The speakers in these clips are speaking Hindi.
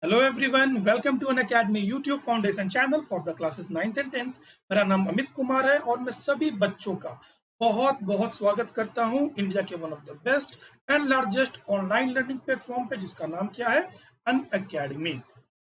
Hello everyone, welcome to Unacademy YouTube foundation channel for the classes 9th and 10th। मेरा नाम अमित कुमार है और मैं सभी बच्चों का बहुत बहुत स्वागत करता हूं इंडिया के one of the best and largest online learning platform पे, जिसका नाम क्या है, अन अकेडमी।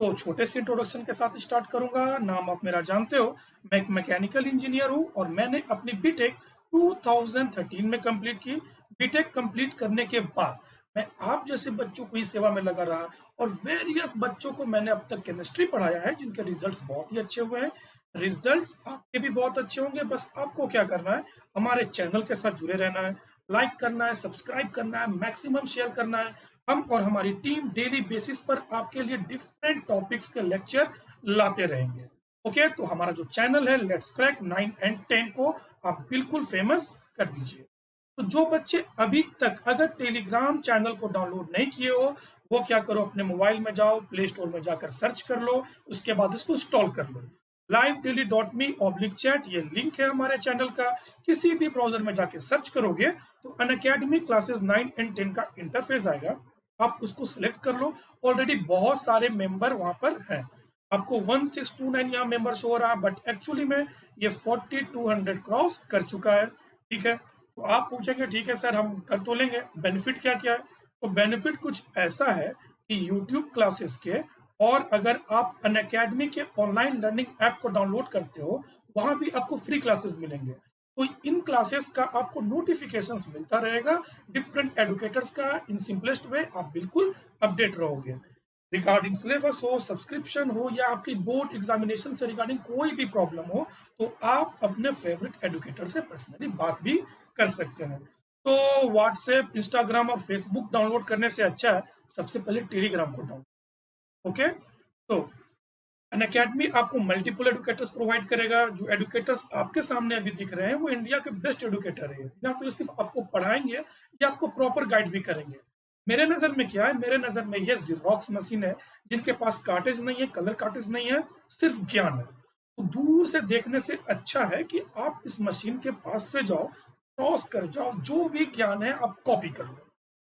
तो छोटे से इंट्रोडक्शन के साथ स्टार्ट करूंगा। नाम आप मेरा जानते हो, मैं एक मैकेनिकल इंजीनियर हूं और मैंने अपनी बीटेक 2013 में कंप्लीट की। बीटेक कंप्लीट करने के बाद मैं आप जैसे बच्चों को ही सेवा में लगा रहा और वेरियस बच्चों को मैंने अब तक केमिस्ट्री पढ़ाया है, जिनके रिजल्ट्स बहुत ही अच्छे हुए हैं। रिजल्ट्स आपके भी बहुत अच्छे होंगे। बस आपको क्या करना है, हमारे चैनल के साथ जुड़े रहना है, लाइक करना है, सब्सक्राइब करना है, मैक्सिमम शेयर करना है। हम और हमारी टीम डेली बेसिस पर आपके लिए डिफरेंट टॉपिक्स के लेक्चर लाते रहेंगे। ओके, तो हमारा जो चैनल है लेट्स क्रैक 9 एंड 10 को आप बिल्कुल फेमस कर दीजिए। तो जो बच्चे अभी तक अगर टेलीग्राम चैनल को डाउनलोड नहीं किए हो, वो क्या करो, अपने मोबाइल में जाओ, प्ले स्टोर में जाकर सर्च कर लो, उसके बाद इसको इंस्टॉल कर लो। livedaily.me/chat ये लिंक है हमारे चैनल का। किसी भी ब्राउजर में जाके सर्च करोगे तो अनअकैडमी क्लासेस 9 एंड 10 का इंटरफेस आएगा। आप उसको सिलेक्ट कर लो। ऑलरेडी बहुत सारे मेंबर वहां पर हैं। आपको 1629 यहाँ मेंबर्स हो रहा है, बट एक्चुअली में ये 4200 क्रॉस कर चुका है। ठीक है, तो आप पूछेंगे ठीक है सर, हम कर तो लेंगे, बेनिफिट क्या क्या है? तो बेनिफिट कुछ ऐसा है कि यूट्यूब क्लासेस के, और अगर आप अनअकैडमी के ऑनलाइन लर्निंग ऐप को डाउनलोड करते हो, वहां भी आपको फ्री क्लासेस मिलेंगे। तो इन क्लासेस का आपको नोटिफिकेशंस मिलता रहेगा, डिफरेंट एडुकेटर्स का। इन सिंपलेस्ट वे आप बिल्कुल अपडेट रहोगे। रिगार्डिंग सिलेबस हो, सब्सक्रिप्शन हो, या आपकी बोर्ड एग्जामिनेशन से रिगार्डिंग कोई भी प्रॉब्लम हो, तो आप अपने फेवरेट एडुकेटर से पर्सनली बात भी कर सकते हैं। तो व्हाट्सएप, इंस्टाग्राम और फेसबुक डाउनलोड करने से अच्छा है सबसे पहले टेलीग्राम को डाउनलोड। ओके, तो अन अकेडमी आपको मल्टीपल एडुकेटर्स प्रोवाइड करेगा। जो एडुकेटर्स आपके सामने अभी दिख रहे हैं वो इंडिया के बेस्ट एडुकेटर है। या तो सिर्फ आपको पढ़ाएंगे या आपको प्रॉपर गाइड भी करेंगे। मेरे नजर में क्या है, मेरे नजर में ये जीरोक्स मशीन है, जिनके पास कार्टेज नहीं है, कलर कार्टेज नहीं है, सिर्फ ज्ञान है। तो दूर से देखने से अच्छा है कि आप इस मशीन के पास से जाओ, क्रॉस कर जाओ, जो भी ज्ञान है आप कॉपी कर लो।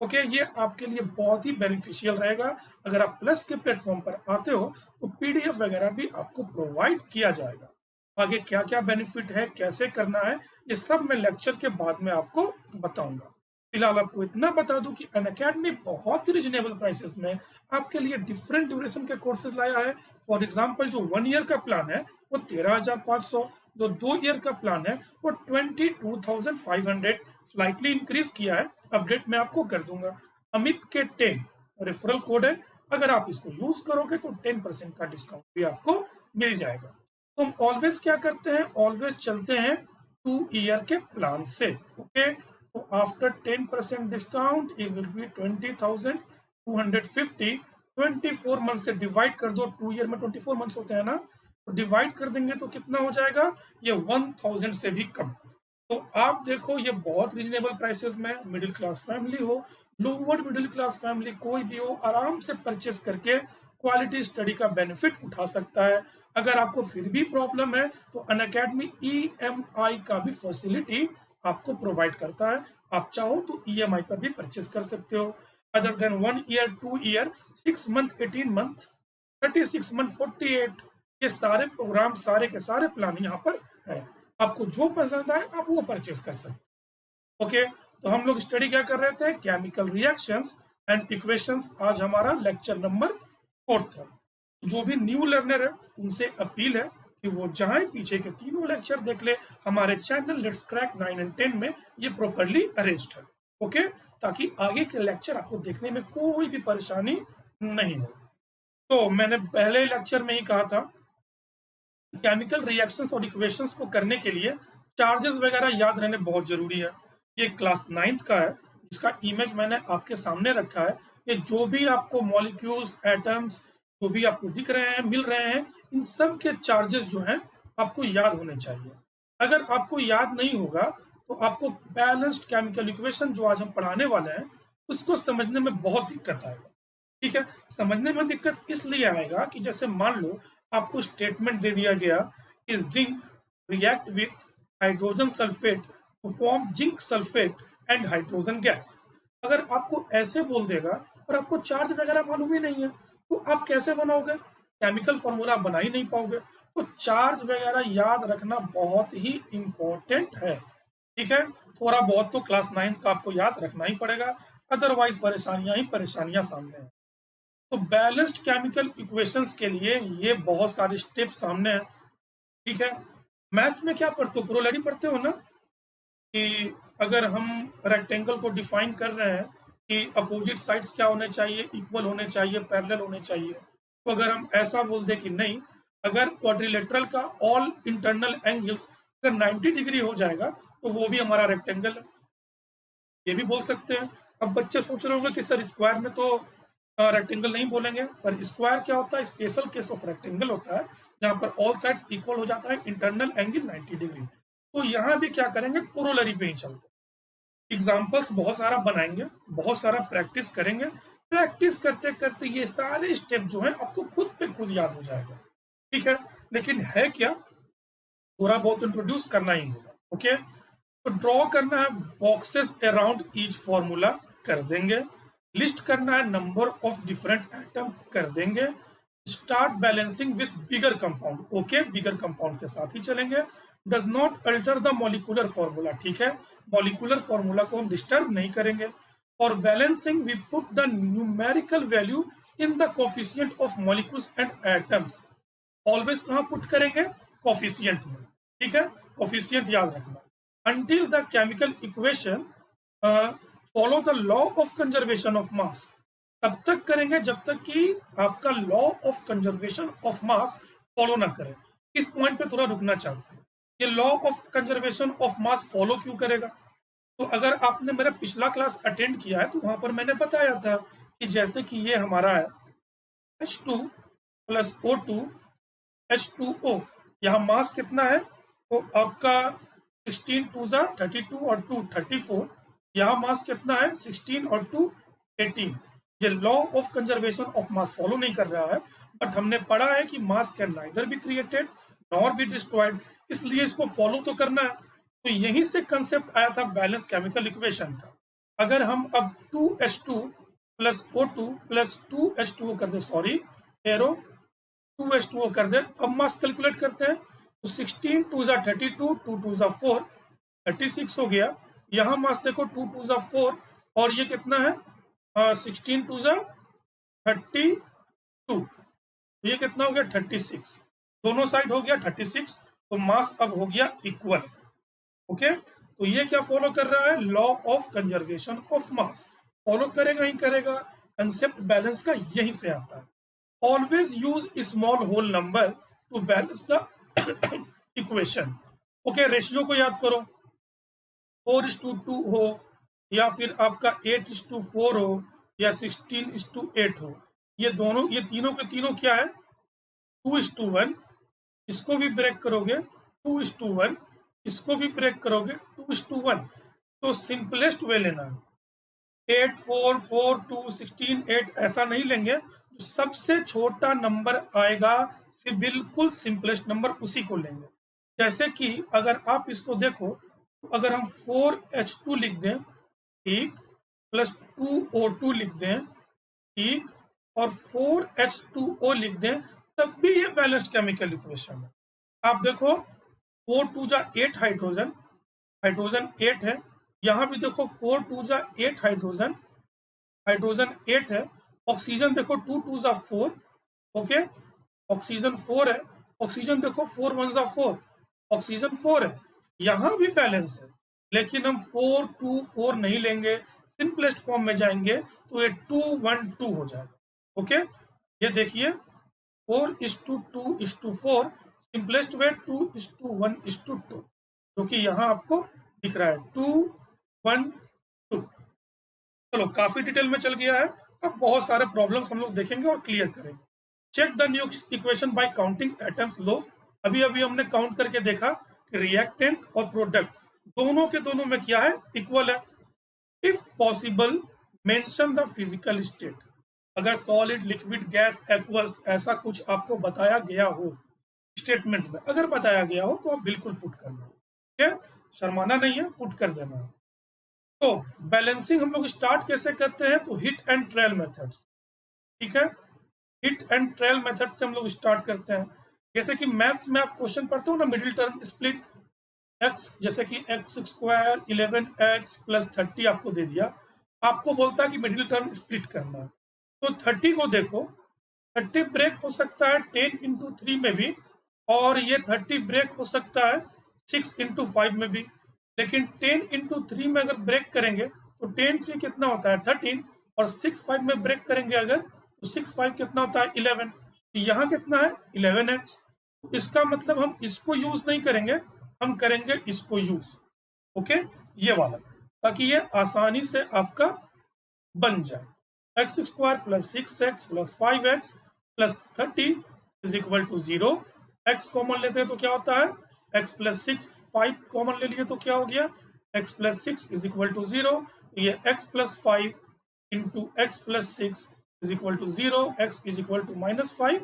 ओके, ये आपके लिए बहुत ही बेनिफिशियल रहेगा। अगर आप प्लस के प्लेटफॉर्म पर आते हो तो पीडीएफ वगैरह भी आपको प्रोवाइड किया जाएगा। आगे क्या क्या बेनिफिट है, कैसे करना है, ये सब मैं लेक्चर के बाद में आपको बताऊंगा। फिलहाल आपको इतना बता दूं कि अनअकैडमी बहुत ही रिजनेबल प्राइसेस में आपके लिए डिफरेंट ड्यूरेशन के कोर्सेज लाया है। फॉर एग्जाम्पल, जो 1 ईयर का प्लान है वो 13,500, जो 2 ईयर का प्लान है वो 22,500 स्लाइटली इंक्रीज किया है। अपडेट मैं आपको कर दूंगा। अमित के 10 रेफरल कोड है। अगर आप इसको यूज करोगे तो 10% का डिस्काउंट भी आपको मिल जाएगा। तो हम ऑलवेज क्या करते हैं, ऑलवेज चलते हैं 2 ईयर के प्लान से। ओके, तो after 10% discount it will be 20,250। 24 month से डिवाइड कर दो, 2 ईयर में 24 मंथ्स होते हैं ना, तो डिवाइड कर देंगे तो कितना हो जाएगा, ये 1000 से भी कम। तो आप देखो, ये बहुत रीजनेबल प्राइसेस में मिडिल क्लास फैमिली हो, लोअर मिडिल क्लास फैमिली कोई भी हो, आराम से परचेस करके क्वालिटी स्टडी का बेनिफिट उठा सकता है। अगर आपको फिर भी प्रॉब्लम है तो अनअकैडमी ईएमआई का भी फैसिलिटी आपको प्रोवाइड करता है। आप चाहो तो ईएमआई पर भी परचेस कर सकते हो। Other than 1 year, 2 year, 6 month, 18 month, 36 month, 48, ये सारे प्रोग्राम, सारे के सारे प्लान यहाँ पर है। आपको जो पसंद आए आप वो परचेस कर सकते। ओके, तो हम लोग स्टडी क्या कर रहे थे, केमिकल रिएक्शंस एंड इक्वेशंस। आज हमारा लेक्चर नंबर 4 है। जो भी न्यू लर्नर है उनसे अपील है कि वो जाएं, पीछे के तीनों लेक्चर देख ले। हमारे चैनल लेट्स क्रैक 9 एंड 10 में ये प्रॉपरली अरेंज्ड है। ओके, ताकि आगे के लेक्चर आपको देखने में कोई भी परेशानी नहीं हो। तो मैंने पहले लेक्चर में ही कहा था, केमिकल रिएक्शंस और इक्वेशंस को करने के लिए चार्जेस वगैरह याद रहने बहुत जरूरी है। ये क्लास 9th का है, जिसका इमेज मैंने आपके सामने रखा है। ये जो भी आपको मॉलिक्यूल्स, एटम्स जो भी आपको दिख रहे हैं, मिल रहे हैं, इन सब के चार्जेस जो हैं आपको याद होने चाहिए। अगर आपको याद नहीं होगा तो आपको बैलेंस्ड केमिकल इक्वेशन जो आज हम पढ़ाने वाले हैं उसको समझने में बहुत दिक्कत आएगा। ठीक है, समझने में दिक्कत इसलिए आएगा कि जैसे मान लो आपको स्टेटमेंट दे दिया गया कि zinc react with hydrogen sulphate to form zinc sulphate and hydrogen gas. अगर आपको ऐसे बोल देगा और आपको चार्ज वगैरह मालूम ही नहीं है, तो आप कैसे बनाओगे? केमिकल फॉर्मूला बना ही नहीं पाओगे। तो चार्ज वगैरह याद रखना बहुत ही इम्पोर्टेंट है, ठीक है? थोड़ा बहुत तो क्लास 9th का आपको याद रखना ही पड़ेगा, अदरवाइज परेशानियां ही परेशानियां सामने हैं। तो बैलेंस्ड केमिकल इक्वेशंस के लिए ये बहुत सारे स्टेप सामने हैं, ठीक है? मैथ्स में क्या पढ़ते हो? कोरोलरी पढ़ते हो ना, कि अगर हम रेक्टेंगल को डिफाइन कर रहे हैं कि अपोजिट साइड्स क्या होने चाहिए, इक्वल होने चाहिए, पैरेलल होने चाहिए। तो अगर हम ऐसा बोल दें कि नहीं, अगर क्वाड्रिलेटरल का ऑल इंटरनल एंगल्स अगर 90 डिग्री हो जाएगा तो वो भी हमारा रेक्टेंगल है, ये भी बोल सकते हैं। अब बच्चे सोच रहे होंगे कि सर स्क्वायर में तो रेक्टेंगल नहीं बोलेंगे, पर स्क्वायर क्या होता है? स्पेशल केस ऑफ रेक्टेंगल होता है, जहाँ पर ऑल साइड्स इक्वल हो जाता है, इंटरनल एंगल 90 डिग्री। तो यहाँ भी क्या करेंगे? कोरोलरी पे ही चलते हैं। एग्जाम्पल्स बहुत सारा बनाएंगे, बहुत सारा प्रैक्टिस करेंगे। प्रैक्टिस करते करते ये सारे स्टेप जो हैं आपको खुद पे खुद याद हो जाएगा, ठीक है? लेकिन है क्या, थोड़ा बहुत इंट्रोड्यूस करना ही होगा। ओके, तो ड्रॉ करना है बॉक्सेस अराउंड ईच फॉर्मूला, कर देंगे। लिस्ट करना है नंबर ऑफ डिफरेंट आइटम, कर देंगे। Start balancing with bigger compound, okay, bigger compound के साथ ही चलेंगे। Does not alter the molecular formula, ठीक है, मॉलिकुलर फॉर्मूला को हम डिस्टर्ब नहीं करेंगे। और balancing we put the numerical value in the coefficient of molecules and atoms, always कहाँ पुट करेंगे? कोफिशिएंट में, ठीक है? कोफिशिएंट याद रखना। until the chemical equation follow the law of conservation of mass, तब तक करेंगे जब तक कि आपका law of conservation of mass follow ना करे। इस पॉइंट पे थोड़ा रुकना चाहते हैं, ये law of conservation of mass follow क्यों करेगा? तो अगर आपने मेरा पिछला क्लास अटेंड किया है तो वहां पर मैंने बताया था कि जैसे कि ये हमारा है H2 प्लस O2 H2O, यहाँ मास कितना है? तो आपका 16 टू ज़ा 32 और 2 34, यहाँ मास कितना है? 16 और 2 18। ये law of conservation of mass follow नहीं कर रहा है, बट हमने पढ़ा है कि मास can neither be created nor be destroyed, इसलिए इसको फॉलो तो करना है। तो यहीं से कंसेप्ट आया था बैलेंस केमिकल इक्वेशन का। अगर हम अब 2H2 plus O2 plus 2H2O कर दे, सॉरी एरो 2H2O कर दे, अब मास कैलकुलेट करते हैं। तो 16 टू ज़ा 32, 2 टू ज़ा 4, 36 हो गया। यहाँ मास देखो 2 टू ज़ा 4 और ये कितना है? 16 टू ज़ा 32, ये कितना हो गया? 36। दोनों साइड हो गया 36, तो मास अब हो गया इक्वल। ओके, तो ये क्या फॉलो कर रहा है? Law of conservation of mass follow करेगा ही करेगा। कंसेप्ट बैलेंस का यहीं से आता है। Always use small whole number to balance the equation. Okay, ratio को याद करो, 4:2 हो या फिर आपका 8:4 हो या 16:8 हो, ये दोनों, ये तीनों के तीनों क्या है? 2:1। इसको भी ब्रेक करोगे 2:1, इसको भी ब्रेक करोगे 2:1। तो सिंपलेस्ट वे लेना है, 8 4 4 2 16 8 ऐसा नहीं लेंगे, जो सबसे छोटा नंबर आएगा से बिल्कुल सिंपलेस्ट नंबर उसी को लेंगे। जैसे कि अगर आप इसको देखो, तो अगर हम 4H2 लिख दें, ठीक, प्लस 2O2 लिख दें, ठीक, और 4H2O लिख दें, तब भी ये बैलेंस्ड केमिकल इक्वेशन है। आप देखो 4 टू जा 8 हाइड्रोजन, हाइड्रोजन 8 है। यहाँ भी देखो 4 टू जा 8 हाइड्रोजन, हाइड्रोजन 8 है। ऑक्सीजन देखो 2 टू जा 4, ओके, ऑक्सीजन 4 है। ऑक्सीजन देखो 4 1 जा 4, ऑक्सीजन 4 है। यहाँ भी बैलेंस है, लेकिन हम 4 2 4 नहीं लेंगे, सिंपलेस्ट फॉर्म में जाएंगे तो ये 2 1 2 हो जाएगा। ओके, ये देखिए 4:2:4, सिंपलेस्ट वे 2:1:2, जो कि यहाँ आपको दिख रहा है 2 1 2। चलो, काफी डिटेल में चल गया है। अब बहुत सारे प्रॉब्लम्स हम लोग देखेंगे और क्लियर करेंगे। Check the new equation by counting atoms लो। अभी अभी हमने काउंट करके देखा कि रिएक्टेंट और प्रोडक्ट दोनों के दोनों में क्या है? इक्वल है। If possible mention the physical state, अगर सॉलिड लिक्विड गैस एक्वस ऐसा कुछ आपको बताया गया हो स्टेटमेंट में, अगर बताया गया हो तो आप बिल्कुल पुट करना, ठीक है, शर्माना नहीं है, पुट कर देना है। तो बैलेंसिंग हम लोग स्टार्ट कैसे करते हैं? तो हिट एंड ट्रायल मेथड्स, ठीक है। हिट एंड ट्रेल मेथड से हम लोग स्टार्ट करते हैं। जैसे कि मैथ्स में आप क्वेश्चन पढ़ते हो ना, मिडिल टर्म स्प्लिट एक्स, जैसे कि एक्स स्क्वायर 11x प्लस 30 आपको दे दिया, आपको बोलता है कि मिडिल टर्म स्प्लिट करना है। तो 30 को देखो, 30 ब्रेक हो सकता है 10 इंटू 3 में भी, और ये 30 ब्रेक हो सकता है 6 इंटू 5 में भी। लेकिन 10 इंटू 3 में अगर ब्रेक करेंगे तो 10 3 कितना होता है 13, और 6 5 में ब्रेक करेंगे अगर तो 6 5 कितना होता है 11। तो यहाँ कितना है 11x। तो इसका मतलब हम इसको यूज नहीं करेंगे, हम करेंगे इसको यूज। ओके, ये वाला, ताकि ये आसानी से आपका बन जाए। X square plus 6x plus 5x plus 30 is equal to 0। X common लेते हैं तो क्या होता है, एक्स प्लस 6, 5 कॉमन ले लिए तो क्या हो गया, x plus 6 is equal to 0। ये x plus 5 into x plus 6 is equal to 0, x is equal to -5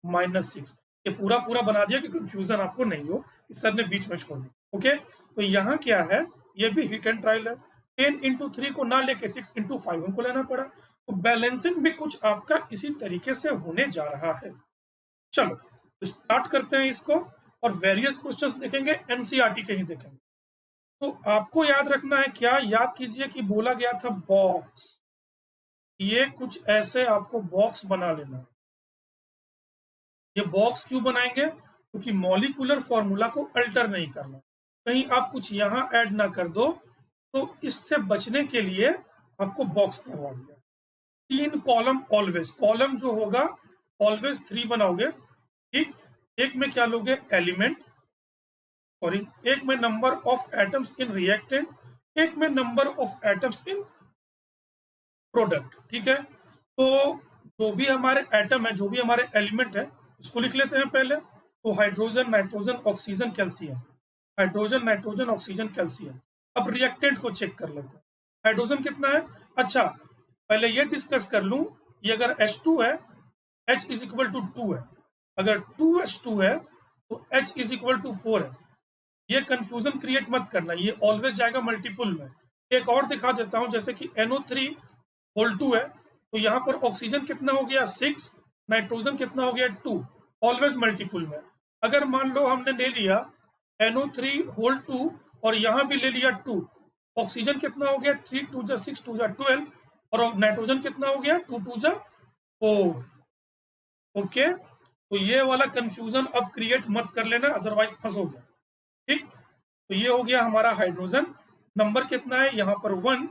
-6। ये पूरा पूरा बना दिया कि कंफ्यूजन आपको नहीं हो, इस सर ने बीच में छोड़ दिया। ओके, तो यहाँ क्या है, ये भी हिट एंड ट्रायल है। 10 इंटू 3 को ना लेके 6 इंटू 5 हमको लेना पड़ा। तो बैलेंसिंग भी कुछ आपका इसी तरीके से होने जा रहा है। चलो तो स्टार्ट करते हैं इसको, और वेरियस क्वेश्चंस देखेंगे, एनसीईआरटी के ही देखेंगे। तो आपको याद रखना है क्या, याद कीजिए कि बोला गया था बॉक्स, ये कुछ ऐसे आपको बॉक्स बना लेना है। ये बॉक्स क्यों बनाएंगे, क्योंकि मॉलिक्यूलर फॉर्मूला को अल्टर नहीं करना, कहीं आप कुछ यहाँ ऐड ना कर दो। तो इससे बचने के लिए आपको बॉक्स करवा दिया। 3 कॉलम ऑलवेज, कॉलम जो होगा ऑलवेज 3 बनाओगे, ठीक। एक में क्या लोगे, एलिमेंट, सॉरी, एक में number of atoms in reactant, एक में number of atoms in product, ठीक है। तो जो भी हमारे एटम है, जो भी हमारे एलिमेंट है, इसको लिख लेते हैं पहले। तो hydrogen, nitrogen, oxygen, calcium, hydrogen, nitrogen, oxygen, calcium. अब रिएक्टेंट को चेक कर लेते हैं। हाइड्रोजन कितना है, अच्छा पहले ये डिस्कस कर लूं, ये अगर H2 है, H इज इक्वल टू 2 है, अगर 2H2 है तो H इज इक्वल टू 4 है। ये कंफ्यूजन क्रिएट मत करना, ये ऑलवेज जाएगा मल्टीपुल में। एक और दिखा देता हूं, जैसे कि NO3 होल 2 है, तो यहाँ पर ऑक्सीजन कितना हो गया 6, नाइट्रोजन कितना हो गया 2, ऑलवेज मल्टीपुल में। अगर मान लो हमने ले लिया NO3 होल 2 और यहाँ भी ले लिया 2, ऑक्सीजन कितना हो गया 3 2 जा 6 2 जा 12, और नाइट्रोजन कितना हो गया 2 2 जा 4। ओके, तो ये वाला कंफ्यूजन अब क्रिएट मत कर लेना, अदरवाइज फंसोगे, ठीक। तो ये हो गया हमारा हाइड्रोजन, नंबर कितना है यहाँ पर 1,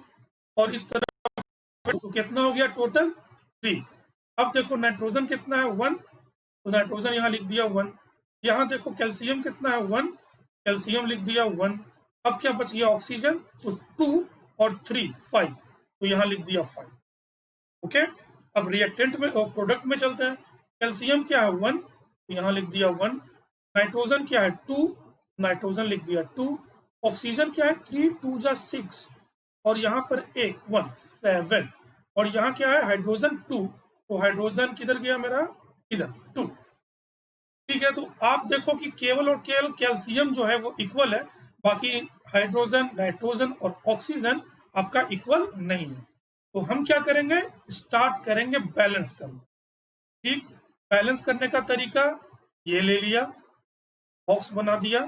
और इस तरह तो कितना हो गया टोटल 3। अब देखो नाइट्रोजन कितना है 1, तो नाइट्रोजन यहाँ लिख दिया 1। यहाँ देखो कैल्शियम कितना है 1, कैल्शियम लिख दिया 1। अब क्या बच गया ऑक्सीजन, तो 2 और 3 5, तो यहाँ लिख दिया 5। ओके, अब रिएक्टेंट में और प्रोडक्ट में चलते हैं। कैल्शियम क्या है 1, तो यहाँ लिख दिया 1। नाइट्रोजन क्या है 2, नाइट्रोजन लिख दिया 2। ऑक्सीजन क्या है 3 2 जा 6, और यहाँ पर 1 7, और यहाँ क्या है हाइड्रोजन 2, तो हाइड्रोजन किधर गया मेरा, इधर 2, ठीक है। तो आप देखो कि केवल और केवल कैल्शियम जो है वो इक्वल है, बाकी हाइड्रोजन, नाइट्रोजन और ऑक्सीजन आपका इक्वल नहीं है। तो हम क्या करेंगे, स्टार्ट करेंगे बैलेंस करना, ठीक। बैलेंस करने का तरीका ये ले लिया, बॉक्स बना दिया,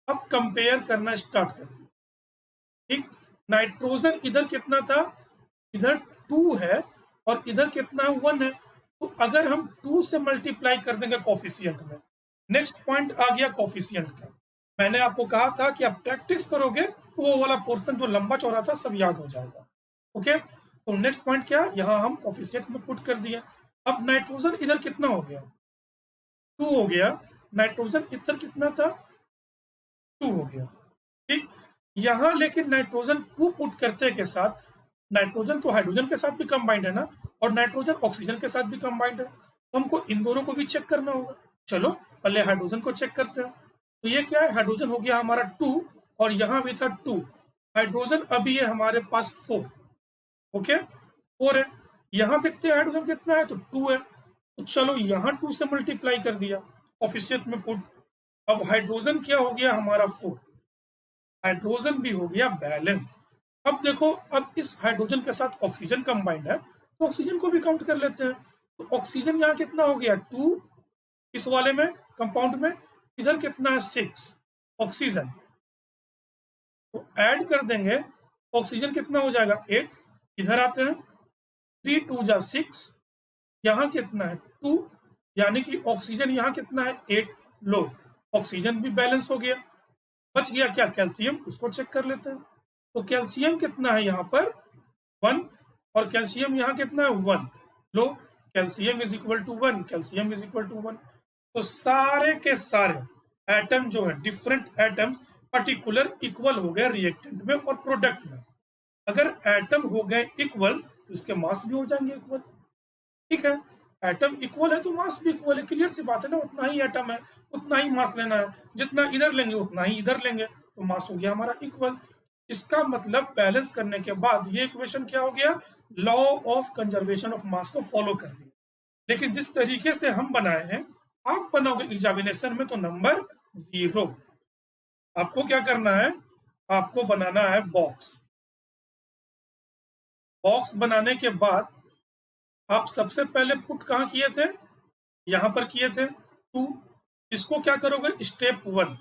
अब कंपेयर करना स्टार्ट कर दिया, ठीक। नाइट्रोजन इधर कितना था, इधर 2 है, और इधर कितना 1 है। तो अगर हम 2 से मल्टीप्लाई कर देंगे कोफिशिएंट में, नेक्स्ट पॉइंट आ गया कोफिशिएंट का। मैंने आपको कहा था कि आप प्रैक्टिस करोगे तो वो वाला पोर्शन जो लंबा चौड़ा था सब याद हो जाएगा। ओके, तो नेक्स्ट पॉइंट क्या, यहाँ हम कोफिशिएंट में पुट कर दिया। अब नाइट्रोजन इधर कितना हो गया 2 हो गया, नाइट्रोजन इधर कितना था 2 हो गया, ठीक। यहाँ लेकिन नाइट्रोजन 2 पुट करते के साथ, नाइट्रोजन तो हाइड्रोजन के साथ भी कंबाइंड है ना, और नाइट्रोजन ऑक्सीजन के साथ भी कंबाइंड है, तो हमको इन दोनों को भी चेक करना होगा। चलो पहले हाइड्रोजन को चेक करते हैं। तो ये क्या है, हाइड्रोजन हो गया हमारा 2, और यहाँ भी था 2, हाइड्रोजन अभी है हमारे पास 4। ओके, 4 है। यहाँ देखते हैं हाइड्रोजन कितना है, तो 2 है, तो चलो यहाँ 2 से मल्टीप्लाई कर दिया, कोफिशिएंट में पुट। अब हाइड्रोजन क्या हो गया हमारा 4, हाइड्रोजन भी हो गया बैलेंस। अब देखो, अब इस हाइड्रोजन के साथ ऑक्सीजन कंबाइंड है, तो ऑक्सीजन को भी काउंट कर लेते हैं। तो ऑक्सीजन यहाँ कितना हो गया 2 इस वाले में कंपाउंड में, इधर कितना है 6 ऑक्सीजन। तो ऐड कर देंगे, ऑक्सीजन कितना हो जाएगा 8, इधर आते हैं 3 2 जा 6, यहाँ कितना है 2, यानी कि ऑक्सीजन यहाँ कितना है 8, लो ऑक्सीजन भी बैलेंस हो गया। बच गया क्या कैल्शियम, उसको चेक कर लेते हैं। तो कैल्शियम कितना है यहाँ पर 1, और कैल्शियम यहाँ कितना है 1, लो calcium is equal to 1, calcium is equal to 1। तो सारे के सारे एटम जो है डिफरेंट एटम्स पर्टिकुलर इक्वल हो गए रिएक्टेंट में और प्रोडक्ट में। अगर एटम हो गए इक्वल तो इसके मास भी हो जाएंगे इक्वल। ठीक है, एटम इक्वल है तो मास भी इक्वल है, क्लियर सी बात है ना, उतना ही एटम है उतना ही मास लेना है, जितना इधर लेंगे उतना ही इधर लेंगे, तो मास हो गया हमारा इक्वल। इसका मतलब बैलेंस करने के बाद ये इक्वेशन क्या हो गया, law of conservation of mass को फॉलो कर लिया। लेकिन जिस तरीके से हम बनाए हैं, आप बनाओगे एग्जामिनेशन में तो नंबर 0। आपको क्या करना है, आपको बनाना है बॉक्स। बॉक्स बनाने के बाद आप सबसे पहले पुट कहाँ किए थे, यहां पर किए थे 2, इसको क्या करोगे स्टेप 1,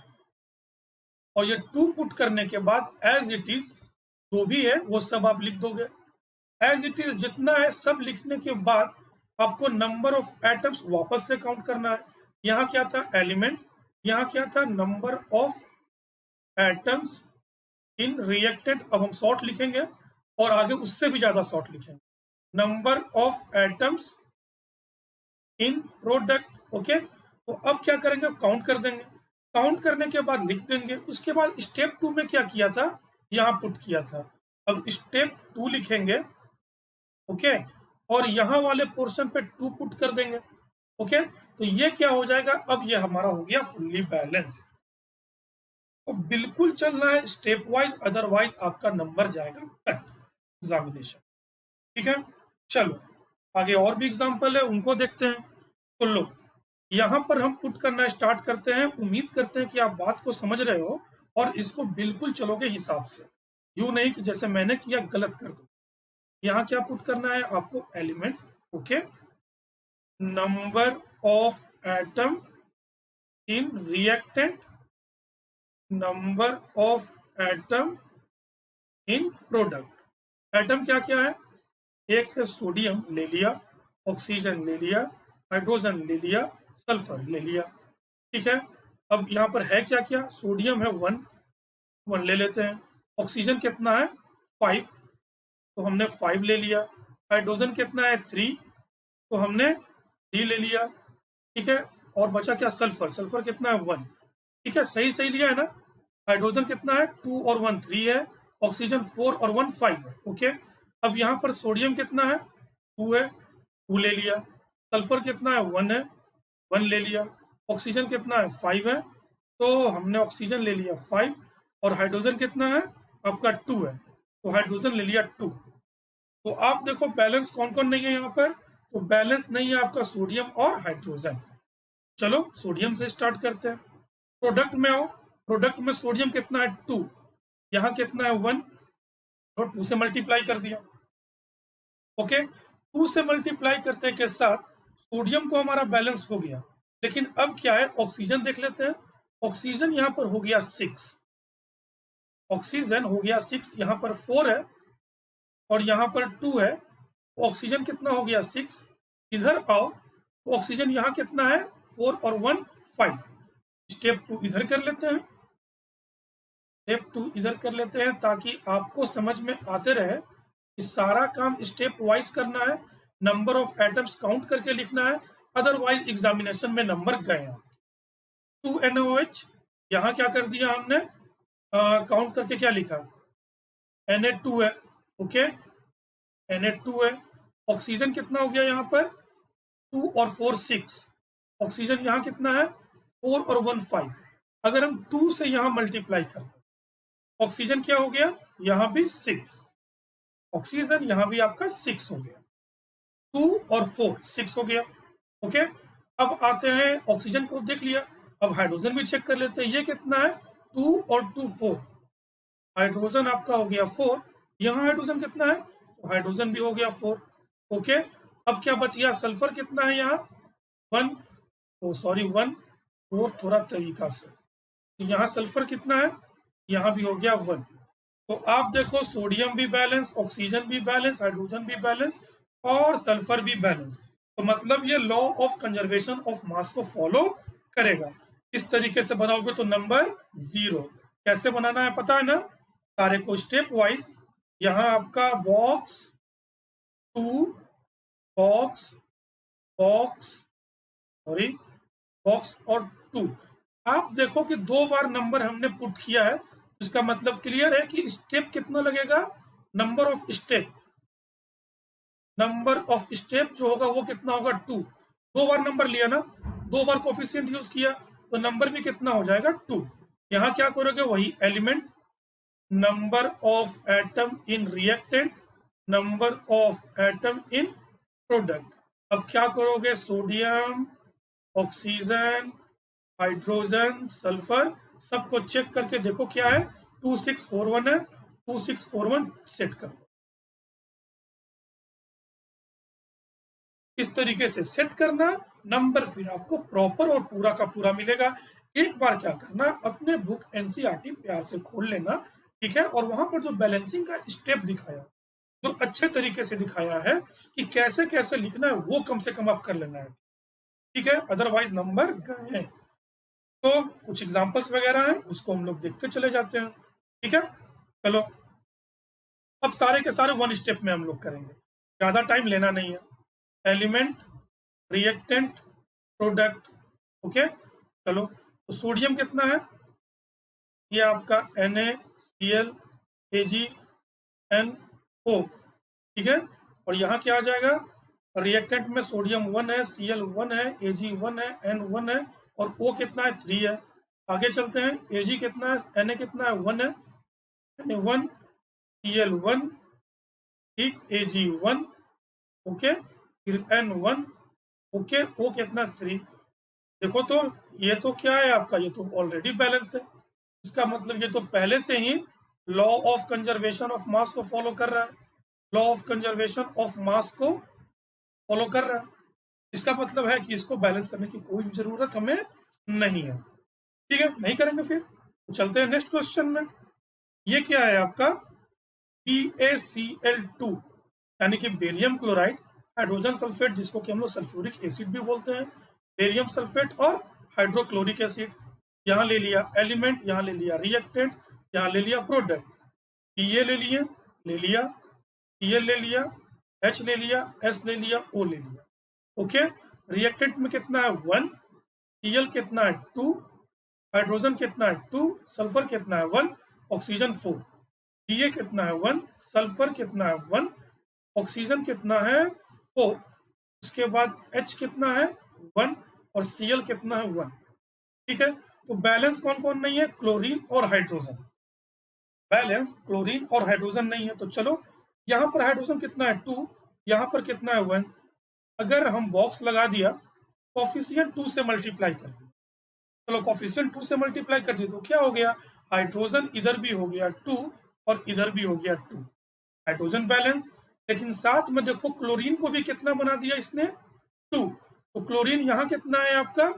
और ये 2 पुट करने के बाद एज इट इज जो भी है वो सब आप लिख दोगे। एज इट इज जितना है सब लिखने के बाद आपको नंबर ऑफ एटम्स वापस से काउंट करना है। यहाँ क्या था एलिमेंट, यहाँ क्या था number of atoms in reactant. अब हम शॉर्ट लिखेंगे और आगे उससे भी ज्यादा शॉर्ट लिखेंगे, number of atoms in product. Okay, तो अब क्या करेंगे, काउंट कर देंगे, काउंट करने के बाद लिख देंगे। उसके बाद स्टेप 2 में क्या किया था, यहाँ पुट किया था। अब स्टेप 2 लिखेंगे, ओके, और यहाँ वाले पोर्शन पे 2 पुट कर देंगे। ओके, तो ये क्या हो जाएगा, अब ये हमारा हो गया फुल्ली बैलेंस। तो बिल्कुल चलना है स्टेप वाइज, अदरवाइज आपका नंबर जाएगा कट एग्जामिनेशन। ठीक है, चलो आगे और भी एग्जाम्पल है उनको देखते हैं। तो लो यहाँ पर हम पुट करना स्टार्ट करते हैं। उम्मीद करते हैं कि आप बात को समझ रहे हो और इसको बिल्कुल चलोगे हिसाब से, यूं नहीं कि जैसे मैंने किया गलत कर दो। यहाँ क्या पुट करना है आपको, element, okay, number of atom in reactant, number of atom in product. Atom क्या क्या है, एक है सोडियम ले लिया, ऑक्सीजन ले लिया, हाइड्रोजन ले लिया, सल्फर ले लिया। ठीक है, अब यहाँ पर है क्या क्या, सोडियम है 1 ले लेते हैं, ऑक्सीजन कितना है 5 तो हमने 5 ले लिया, हाइड्रोजन कितना है 3 तो हमने 3 ले लिया। ठीक है, और बचा क्या सल्फर, सल्फर कितना है 1। ठीक है, सही सही लिया है ना। हाइड्रोजन कितना है 2 और 1 3 है, ऑक्सीजन 4 और 1 5 है। ओके, अब यहाँ पर सोडियम कितना है 2 है, 2 ले लिया, सल्फर कितना है 1 है, 1 ले लिया, ऑक्सीजन कितना है 5 है तो हमने ऑक्सीजन ले लिया 5, और हाइड्रोजन कितना है आपका 2 है तो हाइड्रोजन ले लिया 2। तो आप देखो बैलेंस कौन कौन नहीं है यहाँ पर, तो बैलेंस नहीं है आपका सोडियम और हाइड्रोजन। चलो सोडियम से स्टार्ट करते हैं, प्रोडक्ट में आओ, प्रोडक्ट में सोडियम कितना है 2, यहाँ कितना है 1 और 2 से मल्टीप्लाई कर दिया। ओके, 2 से मल्टीप्लाई करते के साथ सोडियम तो हमारा बैलेंस हो गया, लेकिन अब क्या है ऑक्सीजन देख लेते हैं। ऑक्सीजन यहाँ पर हो गया 6, ऑक्सीजन हो गया 6, यहाँ पर 4 है और यहाँ पर 2 है, ऑक्सीजन कितना हो गया 6। इधर आओ तो ऑक्सीजन यहाँ कितना है 4 और 1 5। स्टेप 2 इधर कर लेते हैं, स्टेप 2 इधर कर लेते हैं ताकि आपको समझ में आते रहे कि सारा काम स्टेप वाइज करना है, नंबर ऑफ एटम्स काउंट करके लिखना है, अदरवाइज एग्जामिनेशन में नंबर गए। 2NaOH यहाँ क्या कर दिया हमने, काउंट करके क्या लिखा Na2 है। ओके, Na2 है, ऑक्सीजन कितना हो गया यहाँ पर 2 और 4 6, ऑक्सीजन यहाँ कितना है 4 और 1 5। अगर हम 2 से यहाँ मल्टीप्लाई करें ऑक्सीजन क्या हो गया यहाँ भी 6, ऑक्सीजन यहाँ भी आपका 6 हो गया, 2 और 4 6 हो गया। ओके, अब आते हैं ऑक्सीजन को देख लिया, अब हाइड्रोजन भी चेक कर लेते हैं, ये कितना है 2 और 2 4, हाइड्रोजन आपका हो गया 4, यहाँ हाइड्रोजन कितना है तो हाइड्रोजन भी हो गया 4। ओके, अब क्या बच गया, सल्फर कितना है यहाँ 1, ओ सॉरी 1, और थोड़ा तरीका से यहाँ सल्फर कितना है, यहाँ भी हो गया 1। तो आप देखो सोडियम भी बैलेंस, ऑक्सीजन भी बैलेंस, हाइड्रोजन भी बैलेंस और सल्फर भी बैलेंस। तो मतलब ये law of conservation of mass को फॉलो करेगा। इस तरीके से बनाओगे तो नंबर 0। कैसे बनाना है पता है ना, सारे को स्टेप वाइज। यहाँ आपका box 2, box, box, sorry box और 2। आप देखो कि 2 बार नंबर हमने पुट किया है, इसका मतलब क्लियर है कि स्टेप कितना लगेगा, number of step, number of step जो होगा वो कितना होगा 2। 2 बार नंबर लिया ना, 2 बार कोफिशिएंट यूज किया, तो नंबर भी कितना हो जाएगा 2। यहाँ क्या करोगे, वही element, number of atom in reactant, number of atom in product. अब क्या करोगे, सोडियम, ऑक्सीजन, हाइड्रोजन, सल्फर, सबको चेक करके देखो क्या है, 2641 है, 2641 सेट कर दो। इस तरीके से सेट करना, नंबर फिर आपको प्रॉपर और पूरा का पूरा मिलेगा। एक बार क्या करना, अपने बुक एनसीईआरटी प्यार से खोल लेना, ठीक है, और वहां पर जो बैलेंसिंग का स्टेप दिखाया, जो अच्छे तरीके से दिखाया है कि कैसे कैसे लिखना है, वो कम से कम आप कर लेना है, ठीक है, अदरवाइज नंबर गए हैं। तो कुछ एग्जांपल्स वगैरह हैं, उसको हम लोग देखते चले जाते हैं, ठीक है। चलो अब सारे के सारे वन स्टेप में हम लोग करेंगे, ज़्यादा टाइम लेना नहीं है। Element, reactant, product, okay. चलो तो सोडियम कितना है, ये आपका NaCl AgNO, ठीक है। और यहाँ क्या आ जाएगा, रिएक्टेंट में सोडियम 1 है, Cl 1 है, Ag 1 है, N 1 है और O कितना है 3 है। आगे चलते हैं, Ag कितना है, Na कितना है 1 है, Na 1, Cl 1, ठीक, Ag 1, ओके, फिर N 1, ओके, O कितना 3। देखो तो ये तो क्या है आपका, ये तो ऑलरेडी बैलेंस है, इसका मतलब ये तो पहले से ही law of conservation of mass को फॉलो कर रहा है, law of conservation of mass को फॉलो कर रहा है। इसका मतलब है कि इसको बैलेंस करने की कोई जरूरत हमें नहीं है, ठीक है, नहीं करेंगे। फिर तो चलते हैं नेक्स्ट क्वेश्चन में। ये क्या है आपका, BaCl2 यानी कि बेरियम क्लोराइड, हाइड्रोजन सल्फेट जिसको कि हम लोग सल्फ्यूरिक एसिड भी बोलते हैं, बेरियम सल्फेट और हाइड्रोक्लोरिक एसिड। यहाँ ले लिया एलिमेंट, यहाँ ले लिया रिएक्टेंट, यहाँ ले लिया प्रोडक्ट। Pa ले लिए, ले लिया, Cl ले लिया, H ले लिया, S ले लिया, O ले लिया, ओके। रिएक्टेंट में कितना है 1, Cl कितना है 2, हाइड्रोजन कितना है 2, सल्फर कितना है 1, ऑक्सीजन 4। Pa कितना है 1, सल्फर कितना है 1, ऑक्सीजन कितना है 4, उसके बाद H कितना है 1 और Cl कितना है 1, ठीक है। तो बैलेंस कौन कौन नहीं है, क्लोरीन और हाइड्रोजन, बैलेंस क्लोरीन और हाइड्रोजन नहीं है। तो चलो यहाँ पर हाइड्रोजन कितना है 2, यहाँ पर कितना है 1। अगर हम बॉक्स लगा दिया, कोफिशिएंट 2 से मल्टीप्लाई कर दिया, चलो कोफिशिएंट 2 से मल्टीप्लाई कर दिया तो क्या हो गया, हाइड्रोजन इधर भी हो गया 2 और इधर भी हो गया 2, हाइड्रोजन बैलेंस। लेकिन साथ में देखो क्लोरीन को भी कितना बना दिया इसने 2, तो क्लोरीन यहाँ कितना है आपका,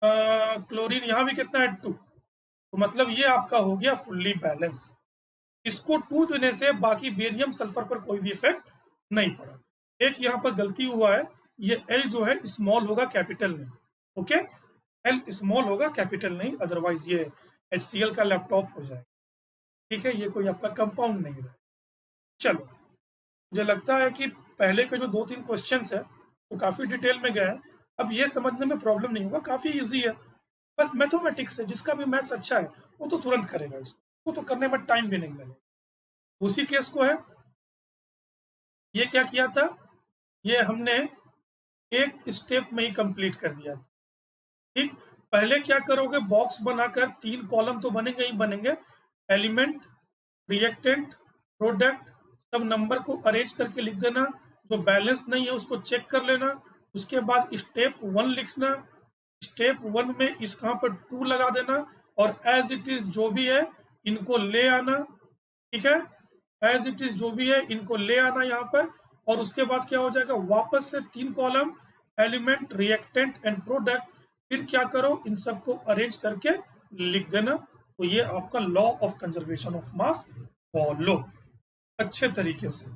क्लोरीन यहाँ भी कितना है 2, तो मतलब ये आपका हो गया फुल्ली बैलेंस। इसको 2 देने से बाकी बेरियम सल्फर पर कोई भी इफेक्ट नहीं पड़ा। एक यहाँ पर गलती हुआ है, ये L जो है स्मॉल होगा कैपिटल में, ओके, L स्मॉल होगा कैपिटल नहीं, अदरवाइज ये HCl का लैपटॉप हो जाएगा, ठीक है, ये कोई आपका कंपाउंड नहीं है। चलो मुझे लगता है कि पहले के जो 2-3 क्वेश्चंस है वो काफी डिटेल में गए हैं, अब ये समझने में प्रॉब्लम नहीं होगा, काफी इजी है। बस मैथमेटिक्स है, जिसका भी मैथ्स अच्छा है वो तो तुरंत करेगा, इसको तो करने में टाइम भी नहीं लगेगा। उसी केस को है, ये क्या किया था, ये हमने एक स्टेप में ही कंप्लीट कर दिया था, ठीक। पहले क्या करोगे, बॉक्स बनाकर 3 कॉलम तो बनेंगे ही बनेंगे, एलिमेंट, रिएक्टेंट, प्रोडक्ट, सब नंबर को अरेंज करके लिख देना, जो बैलेंस नहीं है उसको चेक कर लेना। उसके बाद स्टेप 1 लिखना, स्टेप 1 में इस कहाँ पर 2 लगा देना और एज इट इज जो भी है इनको ले आना, ठीक है, एज इट इज जो भी है इनको ले आना यहाँ पर और उसके बाद क्या हो जाएगा, वापस से 3 column element, reactant and product, फिर क्या करो, इन सबको अरेंज करके लिख देना। तो ये आपका law of conservation of mass follow अच्छे तरीके से।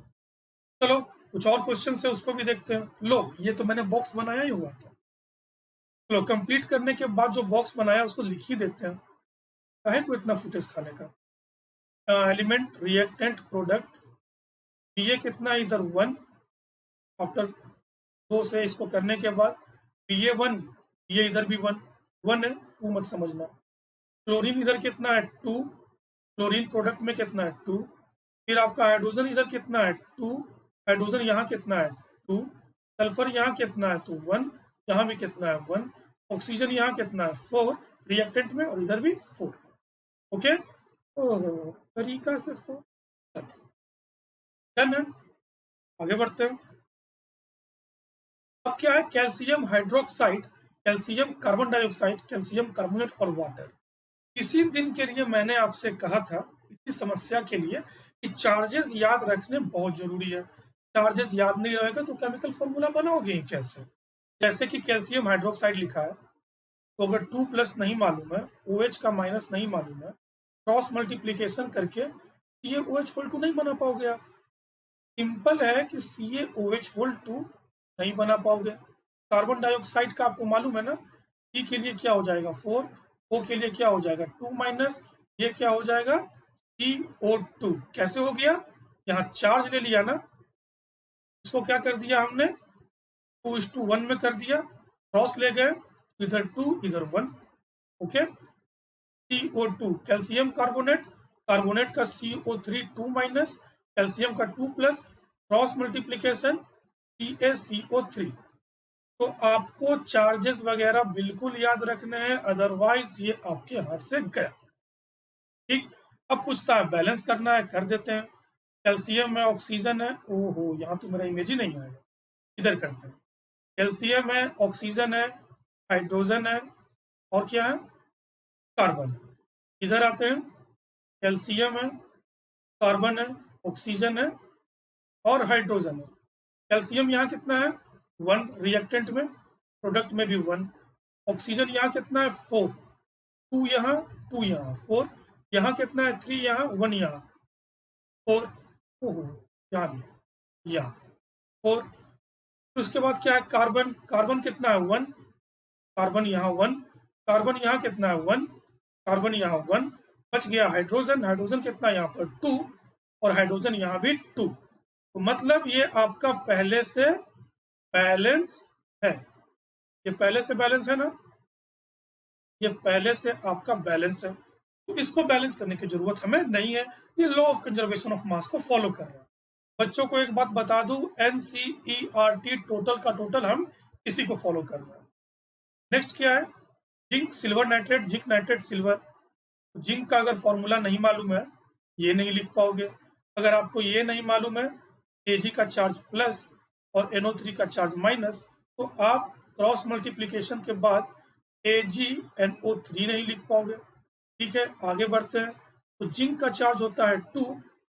चलो कुछ और क्वेश्चन है उसको भी देखते हैं। लो ये तो मैंने बॉक्स बनाया ही हुआ था। चलो कंप्लीट करने के बाद जो बॉक्स बनाया उसको लिख ही देते हैं, काहे को इतना फुटेज खाने का। एलिमेंट, रिएक्टेंट, प्रोडक्ट, ये कितना है इधर 1, आफ्टर 2 से इसको करने के बाद ये 1, ये इधर भी 1 1 है, 2 मत समझना। क्लोरीन इधर कितना है 2, क्लोरीन प्रोडक्ट में कितना है 2, फिर आपका हाइड्रोजन इधर कितना है 2, हाइड्रोजन यहाँ कितना है 2, सल्फर यहाँ कितना है तो 1, यहाँ भी कितना है 1, ऑक्सीजन यहाँ कितना है 4 रिएक्टेंट में, और इधर भी 4। ओके, ओहो तरीका से 4 डन है। आगे बढ़ते हैं। अब क्या है, calcium hydroxide, calcium carbon dioxide, calcium carbonate और वाटर। इसी दिन के लिए मैंने आपसे कहा था, इसी समस्या के लिए, कि चार्जेस याद रखने बहुत जरूरी है। चार्जेस याद नहीं रहेगा तो केमिकल फॉर्मूला बनाओगे कैसे। जैसे कि कैल्शियम हाइड्रोक्साइड लिखा है, तो अगर 2 प्लस नहीं मालूम है, OH का माइनस नहीं मालूम है, क्रॉस मल्टीप्लीकेशन करके CaOH होल 2 नहीं बना पाओगे आप। सिंपल है कि CaOH होल 2 नहीं बना पाओगे। कार्बन डाइऑक्साइड का आपको मालूम है ना, C के लिए क्या हो जाएगा 4, O के लिए क्या हो जाएगा 2 माइनस, ये क्या हो जाएगा CO2। कैसे हो गया, यहाँ चार्ज ले लिया ना, इसको क्या कर दिया हमने 2:1 में कर दिया, क्रॉस ले गए, इधर 2 इधर 1। Okay, CO2 calcium carbonate, carbonate का CO3 2 माइनस, कैल्शियम का 2 प्लस, क्रॉस मल्टीप्लीकेशन CaCO3। तो आपको चार्जेस वगैरह बिल्कुल याद रखने हैं, अदरवाइज ये आपके हाथ से गया। ठीक, अब पूछता है बैलेंस करना है, कर देते हैं। कैल्शियम है, ऑक्सीजन है, ओहो यहाँ तो मेरा इमेज ही नहीं आएगा, इधर करते हैं। कैल्शियम है, ऑक्सीजन है, हाइड्रोजन है, और क्या है कार्बन। इधर आते हैं, कैल्शियम है, कार्बन है, ऑक्सीजन है और हाइड्रोजन है। कैल्शियम यहाँ कितना है 1 रिएक्टेंट में, प्रोडक्ट में भी 1, ऑक्सीजन यहाँ कितना है 4, 2 यहाँ 2 यहाँ 4, यहाँ कितना है 3 यहाँ 1 यहाँ 4, ओहो यहाँ भी यहाँ 4। तो उसके बाद क्या है कार्बन, कार्बन कितना है 1, कार्बन यहाँ 1, कार्बन यहाँ कितना है 1, कार्बन यहाँ 1, बच गया हाइड्रोजन, हाइड्रोजन कितना है यहाँ पर 2, और हाइड्रोजन यहाँ भी 2। तो मतलब ये आपका पहले से बैलेंस है, ये पहले से बैलेंस है ना, ये पहले से आपका बैलेंस है। तो इसको बैलेंस करने की जरूरत हमें नहीं है, ये law of conservation of mass को फॉलो कर रहा है। बच्चों को एक बात बता दूं, NCERT टोटल का टोटल हम इसी को फॉलो कर रहे हैं। नेक्स्ट क्या है, zinc silver nitrate, zinc nitrate silver. Zinc का अगर फॉर्मूला नहीं मालूम है, ये नहीं लिख पाओगे। अगर आपको ये नहीं मालूम है Ag का चार्ज प्लस और NO3 का चार्ज माइनस, तो आप क्रॉस मल्टीप्लीकेशन के बाद AgNO3 नहीं लिख पाओगे। ठीक है, आगे बढ़ते हैं। तो जिंक का चार्ज होता है 2,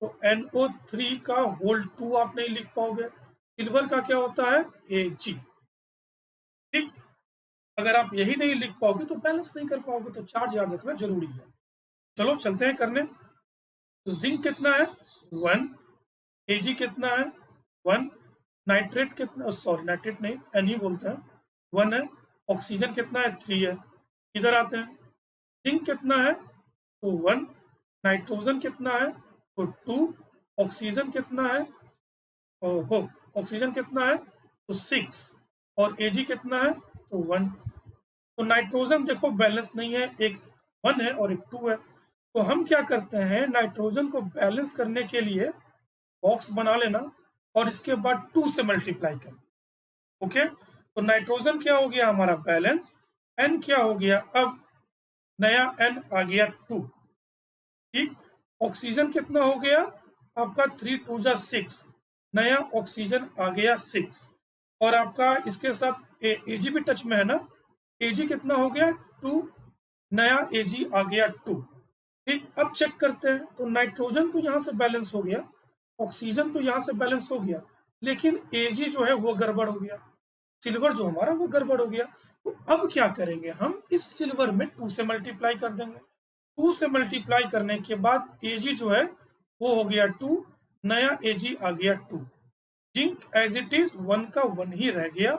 तो NO3 का होल 2 आप नहीं लिख पाओगे। सिल्वर का क्या होता है Ag। ठीक, अगर आप यही नहीं लिख पाओगे तो बैलेंस नहीं कर पाओगे, तो चार्ज याद रखना जरूरी है। चलो चलते हैं करने। तो जिंक कितना है 1, Ag कितना है 1, नाइट्रेट कितना, सॉरी नाइट्रेट नहीं Na बोलते हैं, 1 है, ऑक्सीजन कितना है 3 है। इधर आते हैं, जिंक कितना है तो 1, नाइट्रोजन कितना है तो 2, ऑक्सीजन कितना है, ओहो ऑक्सीजन कितना है तो 6, और Ag कितना है तो 1। तो नाइट्रोजन देखो बैलेंस नहीं है, एक 1 है और एक 2 है। तो हम क्या करते हैं, नाइट्रोजन को बैलेंस करने के लिए बॉक्स बना लेना और इसके बाद 2 से मल्टीप्लाई करना। ओके, तो नाइट्रोजन क्या हो गया हमारा बैलेंस, N क्या हो गया, अब नया N आ गया 2। ठीक, ऑक्सीजन कितना हो गया आपका 3 2 जा 6, नया ऑक्सीजन आ गया 6, और आपका इसके साथ Ag भी टच में है ना, Ag कितना हो गया 2, नया Ag आ गया 2। ठीक, अब चेक करते हैं, तो नाइट्रोजन तो यहाँ से बैलेंस हो गया, ऑक्सीजन तो यहाँ से बैलेंस हो गया, लेकिन Ag जो है वो गड़बड़ हो गया, सिल्वर जो हमारा वो गड़बड़ हो गया। तो अब क्या करेंगे, हम इस सिल्वर में 2 से मल्टीप्लाई कर देंगे। 2 से मल्टीप्लाई करने के बाद Ag जो है वो हो गया 2, नया Ag आ गया 2। जिंक एज इट इज 1 का 1 ही रह गया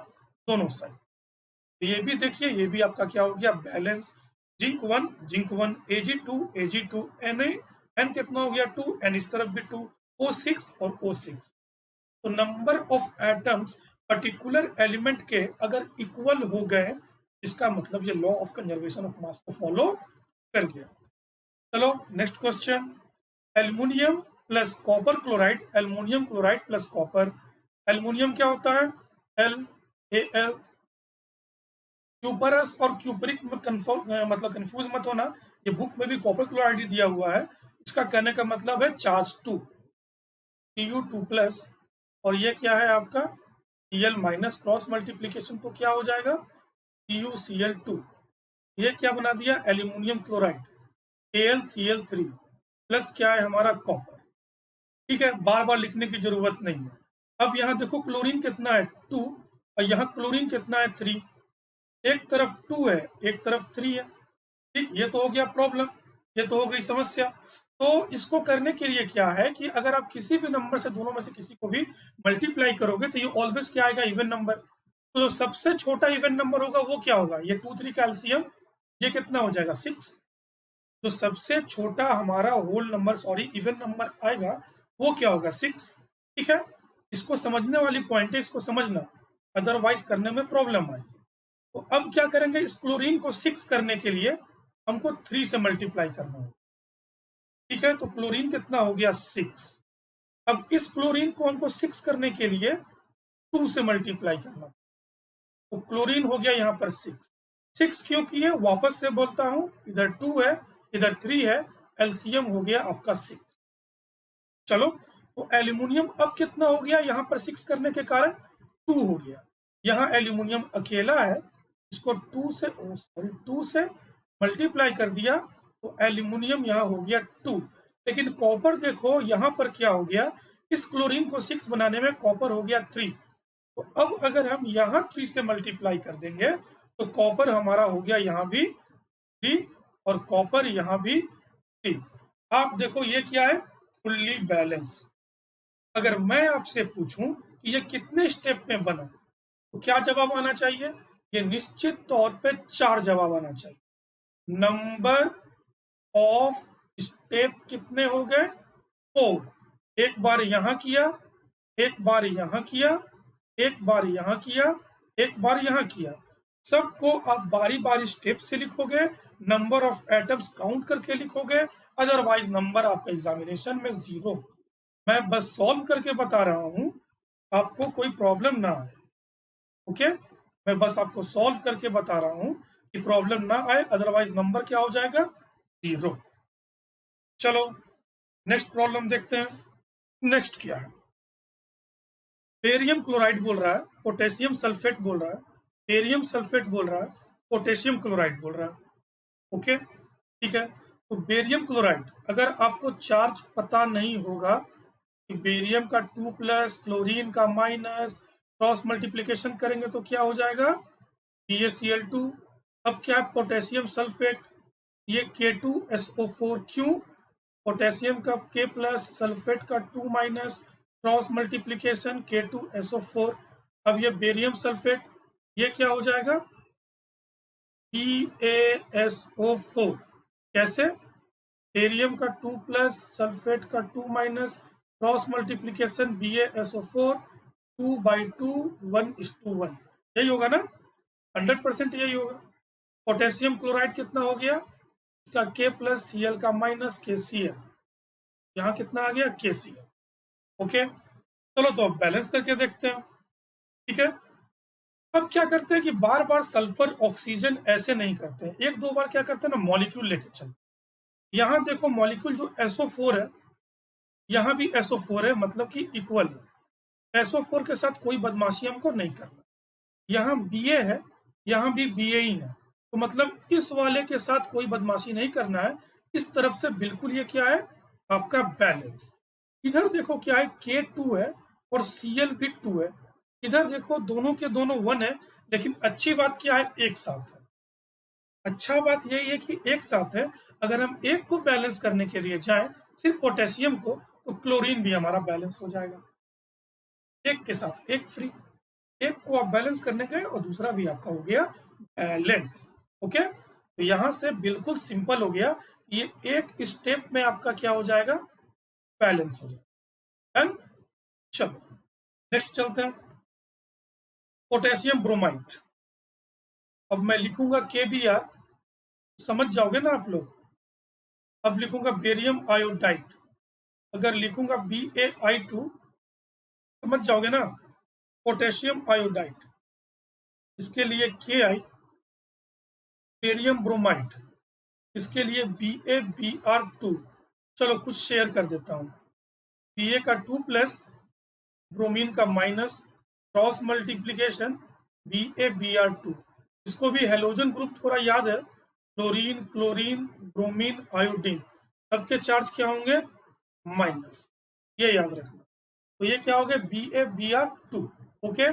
दोनों साइड। तो ये भी देखिए, ये भी आपका क्या हो गया, balance. Zinc 1 zinc 1, Ag2 Ag2, Na कितना हो गया 2, N इस तरफ भी 2, O6 और O6। तो number of atoms particular element के अगर इक्वल हो गए, इसका मतलब ये law of conservation of mass को फॉलो कर गया। चलो next question, aluminium plus copper chloride, aluminium chloride plus copper. Aluminium क्या होता है, LAl। क्यूपरस और क्यूपरिक में मतलब कंफ्यूज मत होना, ये बुक में भी कॉपर क्लोराइड ही दिया हुआ है। इसका कहने का मतलब है चार्ज 2, Cu2 प्लस, और ये क्या है आपका Cl माइनस, क्रॉस मल्टीप्लीकेशन तो क्या हो जाएगा CuCl2। ये क्या बना दिया, एल्यूमिनियम क्लोराइड, AlCl3 प्लस क्या है हमारा कॉपर। ठीक है, बार बार लिखने की जरूरत नहीं है। अब यहाँ देखो क्लोरीन कितना है 2, और यहाँ क्लोरीन कितना है 3। एक तरफ 2 है, एक तरफ 3 है। ठीक, ये तो हो गया प्रॉब्लम, ये तो हो गई समस्या। तो इसको करने के लिए क्या है कि अगर आप किसी भी नंबर से, दोनों में से किसी को भी मल्टीप्लाई करोगे तो ये ऑलवेज क्या आएगा, इवन नंबर। तो जो सबसे छोटा इवन नंबर होगा वो क्या होगा, ये 2 3 का एलसीएम, ये कितना हो जाएगा 6। तो सबसे छोटा हमारा whole number, sorry even number आएगा वो क्या होगा 6। ठीक है, इसको समझने वाली पॉइंट है, इसको समझना, अदरवाइज करने में प्रॉब्लम आएगी। तो अब क्या करेंगे, इस क्लोरीन को 6 करने के लिए हमको 3 से मल्टीप्लाई करना होगा। ठीक है, तो क्लोरीन कितना हो गया 6। अब इस क्लोरीन को हमको 6 करने के लिए 2 से मल्टीप्लाई करना, तो क्लोरीन हो गया यहाँ पर 6। 6 क्यों किए, वापस से बोलता हूं, इधर 2 है इधर 3 है, एलसीएम हो गया आपका 6। चलो, तो एल्यूमिनियम अब कितना हो गया, यहाँ पर 6 करने के कारण 2 हो गया। यहाँ एल्यूमिनियम अकेला है, इसको 2 से मल्टीप्लाई कर दिया, तो एल्यूमिनियम यहाँ हो गया 2। लेकिन कॉपर देखो यहाँ पर क्या हो गया, इस क्लोरीन को 6 बनाने में कॉपर हो गया 3। तो अब अगर हम यहाँ 3 से मल्टीप्लाई कर देंगे तो कॉपर हमारा हो गया यहाँ भी 3 और कॉपर यहाँ भी 3। आप देखो ये क्या है, फुल्ली बैलेंस। अगर मैं आपसे पूछूं कि ये कितने स्टेप में बना, तो क्या जवाब आना चाहिए, ये निश्चित तौर पे 4 जवाब आना चाहिए। नंबर ऑफ स्टेप कितने हो गए, 4। एक बार यहां किया, एक बार यहां किया, एक बार यहां किया, एक बार यहां किया। सबको आप बारी बारी स्टेप से लिखोगे, नंबर ऑफ एटम्स काउंट करके लिखोगे, अदरवाइज नंबर आपका एग्जामिनेशन में 0। मैं बस सॉल्व करके बता रहा हूं, आपको कोई प्रॉब्लम ना आए। ओके, मैं बस आपको सॉल्व करके बता रहा हूं कि प्रॉब्लम ना आए, अदरवाइज नंबर क्या हो जाएगा 0। चलो नेक्स्ट प्रॉब्लम देखते हैं। नेक्स्ट क्या है, बेरियम क्लोराइड बोल रहा है, पोटेशियम सल्फेट बोल रहा है, बेरियम सल्फेट बोल रहा है, पोटेशियम क्लोराइड बोल रहा है। ओके, ठीक है, तो बेरियम क्लोराइड, अगर आपको चार्ज पता नहीं होगा कि बेरियम का 2 प्लस क्लोरीन का माइनस, क्रॉस मल्टीप्लीकेशन करेंगे तो क्या हो जाएगा BaCl2। अब क्या है पोटेशियम सल्फेट, ये K2SO4, क्यों, पोटेशियम का K प्लस सल्फेट का 2 माइनस, क्रॉस मल्टीप्लीकेशन K2SO4। अब ये बेरियम सल्फेट, ये क्या हो जाएगा BaSO4। कैसे, बेरियम का 2 प्लस सल्फेट का 2 माइनस, क्रॉस मल्टीप्लीकेशन BaSO4, 2/2 1:1, यही होगा ना, 100% यही होगा। पोटेशियम क्लोराइड कितना हो गया, इसका K प्लस Cl का माइनस KCl, यहाँ कितना आ गया KCl। ओके, चलो तो अब बैलेंस करके देखते हैं। ठीक है, अब क्या करते हैं कि बार बार सल्फर ऑक्सीजन ऐसे नहीं करते हैं, एक दो बार क्या करते हैं ना, मॉलिक्यूल लेके चलते। यहाँ देखो मॉलिक्यूल जो SO4 है, यहाँ भी SO4 है, मतलब कि इक्वल है। SO4 के साथ कोई बदमाशी हमको नहीं करना। यहाँ Ba है, यहाँ भी Ba ही है, तो मतलब इस वाले के साथ कोई बदमाशी नहीं करना है। इस तरफ से बिल्कुल ये क्या है आपका बैलेंस। इधर देखो क्या है, K2 है और Cl भी 2 है। इधर देखो दोनों के दोनों 1 है, लेकिन अच्छी बात क्या है, एक साथ है। अच्छा बात यही है कि एक साथ है। अगर हम एक को बैलेंस करने के लिए जाएं, सिर्फ पोटेशियम को, तो क्लोरीन भी हमारा बैलेंस हो जाएगा। एक के साथ एक फ्री, एक को आप बैलेंस करने गए और दूसरा भी आपका हो गया बैलेंस। ओके, तो यहां से बिल्कुल सिंपल हो गया। ये एक स्टेप में आपका क्या हो जाएगा, बैलेंस हो जाएगा। डन। चलो नेक्स्ट चलते हैं, पोटेशियम ब्रोमाइड। अब मैं लिखूंगा KBr, समझ जाओगे ना आप लोग। अब लिखूंगा बेरियम आयोडाइड, अगर लिखूंगा BaI2, समझ जाओगे ना। पोटेशियम आयोडाइड, इसके लिए Ki, बेरियम ब्रोमाइड, इसके लिए BaBr2। चलो कुछ शेयर कर देता हूँ। Ba का 2 प्लस, ब्रोमीन का माइनस, क्रॉस मल्टीप्लीकेशन BaBr2। इसको भी हेलोजन ग्रुप थोड़ा याद है, क्लोरीन, क्लोरीन, ब्रोमीन, आयोडीन, सबके चार्ज क्या होंगे, माइनस, ये याद रखना। तो ये क्या हो गया, BaBr2। Okay,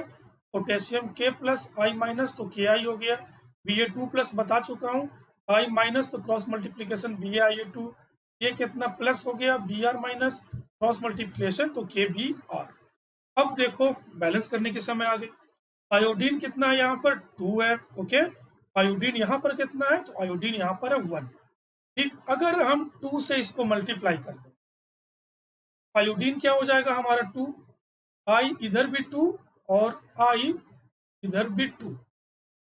potassium K plus I minus, तो Ki हो गया। Ba2 प्लस बता चुका हूँ, I माइनस तो क्रॉस मल्टीप्लीकेशन BaIa2, ये कितना प्लस हो गया Br माइनस, क्रॉस मल्टीप्लीकेशन तो KBr। अब देखो बैलेंस करने के समय आ गए। आयोडीन कितना है यहाँ पर, 2 है। ओके, आयोडीन यहाँ पर कितना है, तो आयोडीन यहाँ पर है 1। ठीक, अगर हम 2 से इसको मल्टीप्लाई कर दें, आयोडीन क्या हो जाएगा हमारा 2, I इधर भी 2 और I इधर भी 2,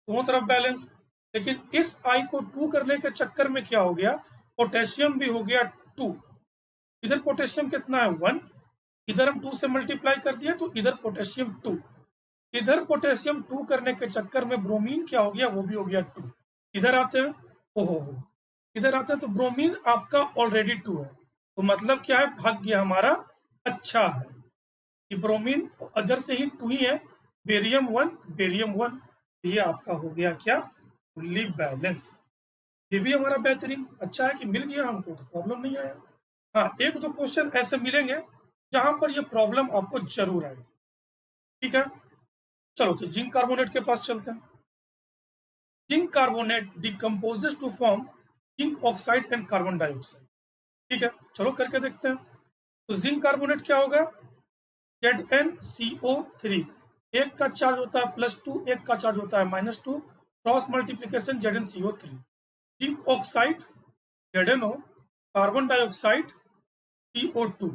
दोनों तरफ बैलेंस। लेकिन इस I को 2 करने के चक्कर में क्या हो गया, पोटेशियम भी हो गया 2। इधर पोटेशियम कितना है 1, इधर हम 2 से मल्टीप्लाई कर दिया तो इधर पोटेशियम 2। इधर पोटेशियम 2 करने के चक्कर में ब्रोमीन क्या हो गया, वो भी हो गया 2। इधर आते हैं, ओहो, इधर आते हैं तो ब्रोमीन आपका ऑलरेडी 2 है, तो मतलब क्या है, भाग्य हमारा अच्छा है कि ब्रोमीन अदर से ही 2 ही है। बेरियम 1, बेरियम 1, ये आपका हो गया क्या, फुल्ली बैलेंस। ये भी हमारा बेहतरीन, अच्छा है कि मिल गया हमको, तो प्रॉब्लम नहीं आया। हाँ, एक दो क्वेश्चन ऐसे मिलेंगे जहां पर ये प्रॉब्लम आपको जरूर आएगी। ठीक है, चलो तो जिंक कार्बोनेट के पास चलते हैं। Zinc carbonate decomposes to form zinc oxide and carbon dioxide. ठीक है, चलो करके देखते हैं। तो जिंक कार्बोनेट क्या होगा, ZnCO3, एक का चार्ज होता है +2, एक का चार्ज होता है -2, cross multiplication ZnCO3। Zinc oxide ZnO, carbon dioxide CO2।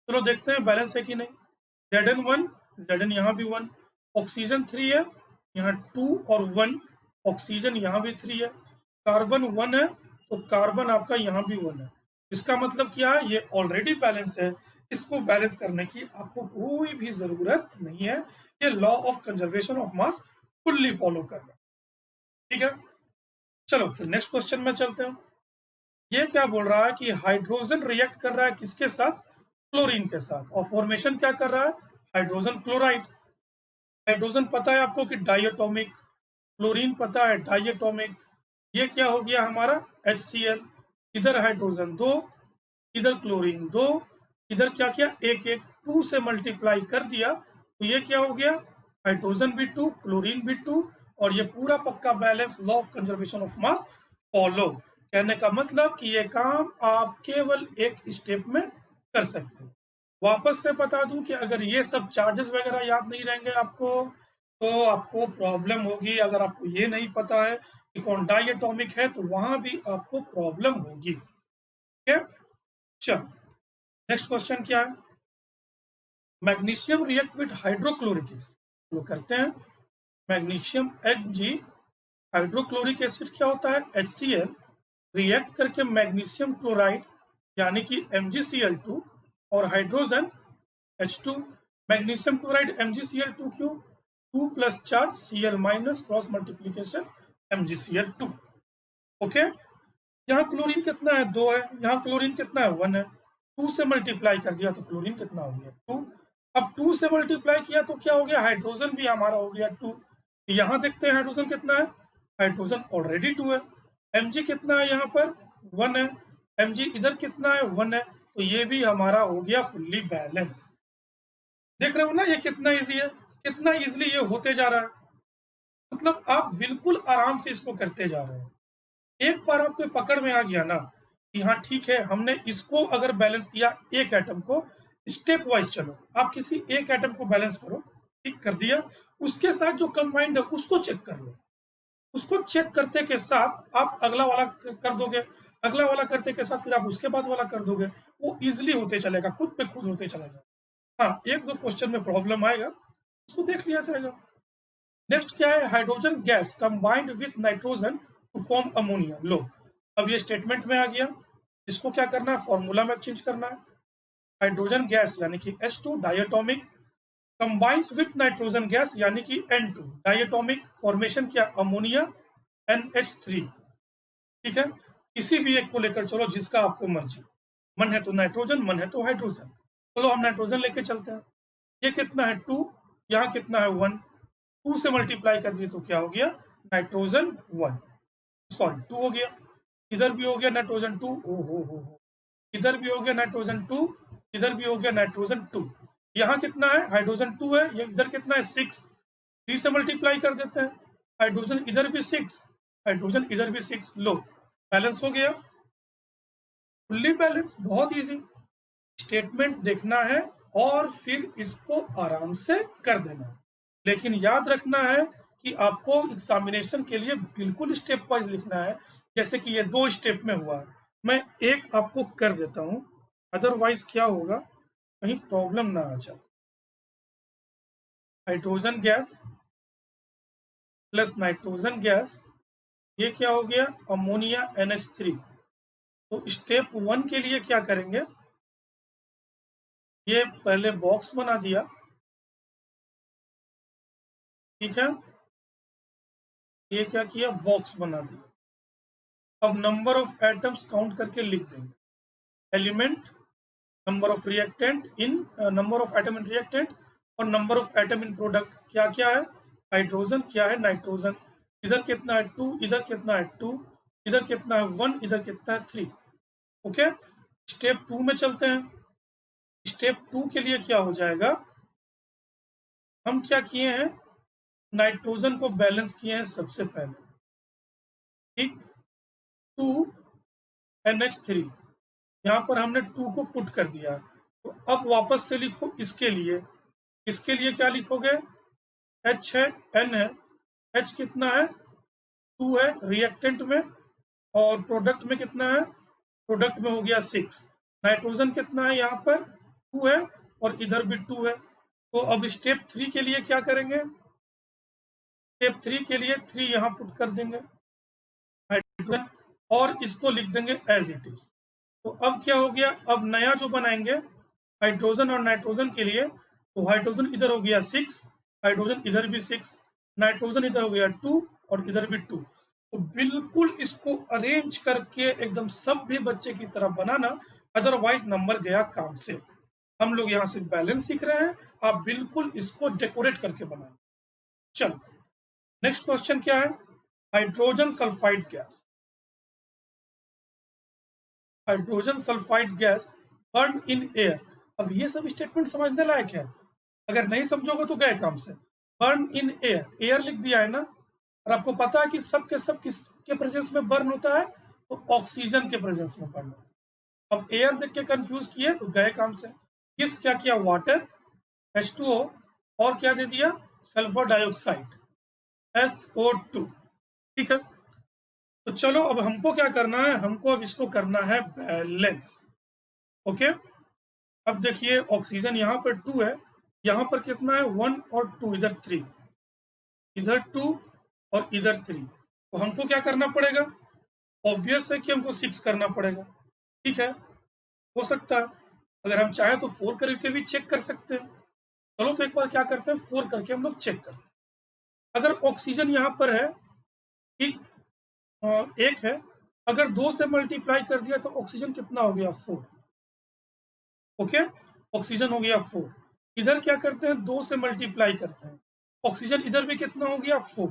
चलो देखते हैं बैलेंस है कि नहीं। Zn1, Zn यहाँ भी 1, ऑक्सीजन 3 है, यहाँ 2 और 1, ऑक्सीजन यहाँ भी 3 है, कार्बन 1 है, तो कार्बन आपका यहाँ भी 1 है। इसका मतलब क्या है, ये ऑलरेडी बैलेंस है, इसको बैलेंस करने की आपको कोई भी जरूरत नहीं है। ये law of conservation of mass fully follow कर रहा है। ठीक है, चलो फिर नेक्स्ट क्वेश्चन में चलते हैं। ये क्या बोल रहा है कि हाइड्रोजन रिएक्ट कर रहा है किसके साथ, क्लोरीन के साथ, और फॉर्मेशन क्या कर रहा है, हाइड्रोजन क्लोराइड। हाइड्रोजन पता है आपको कि डाइएटॉमिक, क्लोरीन पता है डाइएटॉमिक। ये क्या हो गया हमारा HCl, इधर हाइड्रोजन 2, इधर क्लोरीन 2, इधर क्या किया, एक एक 2 से मल्टीप्लाई कर दिया, तो ये क्या हो गया, हाइड्रोजन भी 2, क्लोरीन भी 2, और ये पूरा पक्का balance, law of conservation of mass follow. कहने का मतलब कि ये काम आप केवल एक स्टेप में कर सकते हो। वापस से बता दूं कि अगर ये सब चार्जेस वगैरह याद नहीं रहेंगे आपको, तो आपको प्रॉब्लम होगी। अगर आपको ये नहीं पता है कि कौन डाइएटॉमिक है, तो वहां भी आपको प्रॉब्लम होगी। ठीक है, चलो नेक्स्ट क्वेश्चन क्या है, magnesium react with hydrochloric acid. तो करते हैं, मैग्नीशियम Hg, हाइड्रोक्लोरिक एसिड क्या होता है HCl, रिएक्ट करके मैग्नीशियम क्लोराइड यानी कि MgCl2 और hydrogen H2। Magnesium chloride MgCl2 क्यों, 2 plus charge Cl minus, cross multiplication MgCl2। Okay, यहाँ क्लोरीन कितना है, 2 है, यहाँ क्लोरीन कितना है, 1 है, 2 से मल्टीप्लाई कर दिया तो क्लोरीन कितना हो गया, 2। अब 2 से मल्टीप्लाई किया तो क्या हो गया, हाइड्रोजन भी हमारा हो गया 2। यहाँ देखते हैं हाइड्रोजन कितना है, हाइड्रोजन ऑलरेडी 2 है। Mg कितना है यहाँ पर, 1 है, Mg इधर कितना है, 1 है, तो ये भी हमारा हो गया फुल्ली बैलेंस। देख रहे हो ना ये कितना इजी है, कितना इजीली ये होते जा रहा है। मतलब आप बिल्कुल आराम से इसको करते जा रहे हो। एक बार आपको पकड़ में आ गया ना कि हाँ ठीक है, हमने इसको अगर बैलेंस किया एक एटम को, स्टेप वाइज चलो, आप किसी एक एटम को बैलेंस करो, ठीक कर दिया, उसके साथ जो कंबाइंड है उसको चेक कर लो। उसको चेक करते के साथ आप अगला वाला कर दोगे, अगला वाला करते के साथ फिर आप उसके बाद वाला कर दोगे। वो इजिली होते चलेगा, खुद पे खुद होते चलेगा। हाँ, एक दो क्वेश्चन में प्रॉब्लम आएगा, उसको देख लिया जाएगा। नेक्स्ट क्या है, hydrogen gas combined with nitrogen to form ammonia. लो, अब ये स्टेटमेंट में आ गया, इसको क्या करना है, फॉर्मूला में चेंज करना है। हाइड्रोजन गैस यानी कि H2 diatomic combines with nitrogen gas यानी कि N2 डायटोमिक, फॉर्मेशन क्या, अमोनिया NH3। ठीक है, किसी भी एक को लेकर चलो जिसका आपको मर्जी, मन है तो नाइट्रोजन, मन है तो हाइड्रोजन। चलो हम नाइट्रोजन लेके चलते हैं। ये कितना है 2, यहाँ कितना है 1, 2 से मल्टीप्लाई कर दिए तो क्या हो गया, नाइट्रोजन 1, सॉरी 2 हो गया। इधर भी हो गया नाइट्रोजन 2, ओ हो, इधर भी हो गया नाइट्रोजन 2, इधर भी हो गया नाइट्रोजन 2। यहाँ कितना है, हाइड्रोजन 2 है, ये इधर कितना है 6, 3 से मल्टीप्लाई कर देते हैं। हाइड्रोजन इधर भी 6, हाइड्रोजन इधर भी 6, लो बैलेंस हो गया, फुल्ली बैलेंस। बहुत इजी, स्टेटमेंट देखना है और फिर इसको आराम से कर देना है। लेकिन याद रखना है कि आपको एग्जामिनेशन के लिए बिल्कुल स्टेप वाइज लिखना है, जैसे कि ये 2 स्टेप में हुआ है। मैं एक आपको कर देता हूँ, अदरवाइज क्या होगा, कहीं प्रॉब्लम ना आ जाए। Hydrogen gas plus nitrogen gas, ये क्या हो गया, अमोनिया NH3। तो स्टेप 1 के लिए क्या करेंगे, ये पहले बॉक्स बना दिया, ठीक है, ये क्या किया, बॉक्स बना दिया। अब नंबर ऑफ एटम्स काउंट करके लिख देंगे, element, number of reactant in, number of atom in reactant और number of atom in product. क्या क्या है, हाइड्रोजन क्या है, नाइट्रोजन, इधर कितना है 2, इधर कितना है 2, इधर कितना है 1, इधर कितना है 3। ओके, स्टेप 2 में चलते हैं। स्टेप 2 के लिए क्या हो जाएगा, हम क्या किए हैं, नाइट्रोजन को बैलेंस किए हैं सबसे पहले, ठीक, 2 NH3, यहाँ पर हमने 2 को पुट कर दिया। तो अब वापस से लिखो इसके लिए क्या लिखोगे, H है, N है, H कितना है 2 है रिएक्टेंट में, और प्रोडक्ट में कितना है, प्रोडक्ट में हो गया 6। नाइट्रोजन कितना है, यहाँ पर 2 है और इधर भी 2 है। तो अब स्टेप 3 के लिए क्या करेंगे, स्टेप 3 के लिए 3 यहाँ पुट कर देंगे हाइड्रोजन, और इसको लिख देंगे एज इट इज। तो अब क्या हो गया, अब नया जो बनाएंगे हाइड्रोजन और नाइट्रोजन के लिए, तो हाइड्रोजन इधर हो गया 6, हाइड्रोजन इधर भी 6, नाइट्रोजन इधर हो गया 2 और इधर भी 2। तो बिल्कुल इसको अरेंज करके एकदम सभ्य बच्चे की तरह बनाना, अदरवाइज नंबर गया काम से। हम लोग यहाँ से बैलेंस सीख रहे हैं, आप बिल्कुल इसको डेकोरेट करके बनाए। चलो नेक्स्ट क्वेश्चन क्या है, hydrogen sulphide gas, hydrogen sulphide gas burn in air. अब ये सब स्टेटमेंट समझने लायक है, अगर नहीं समझोगे तो गए काम से। बर्न इन एयर, एयर लिख दिया है ना, और आपको पता है कि सब के सब किसके प्रेजेंस में बर्न होता है, तो ऑक्सीजन के प्रेजेंस में बर्न होता है। अब एयर देख के कंफ्यूज किए तो गए काम से। गिव्स क्या किया, वाटर H2O और क्या दे दिया, सल्फर डाइऑक्साइड SO2। ठीक है, तो चलो अब हमको क्या करना है, हमको अब इसको करना है बैलेंस। ओके, अब देखिए ऑक्सीजन यहाँ पर 2 है, यहाँ पर कितना है 1 और 2, इधर 3, इधर 2 और इधर 3। तो हमको क्या करना पड़ेगा, ऑब्वियस है कि हमको 6 करना पड़ेगा। ठीक है, हो सकता है अगर हम चाहें तो 4 करके भी चेक कर सकते हैं। चलो तो एक बार क्या करते हैं, 4 करके हम लोग चेक करते हैं। अगर ऑक्सीजन यहाँ पर है, ठीक, 1 है, अगर 2 से मल्टीप्लाई कर दिया तो ऑक्सीजन कितना हो गया 4। ओके, ऑक्सीजन हो गया 4। इधर क्या करते हैं, 2 से मल्टीप्लाई करते हैं, ऑक्सीजन इधर भी कितना हो गया 4।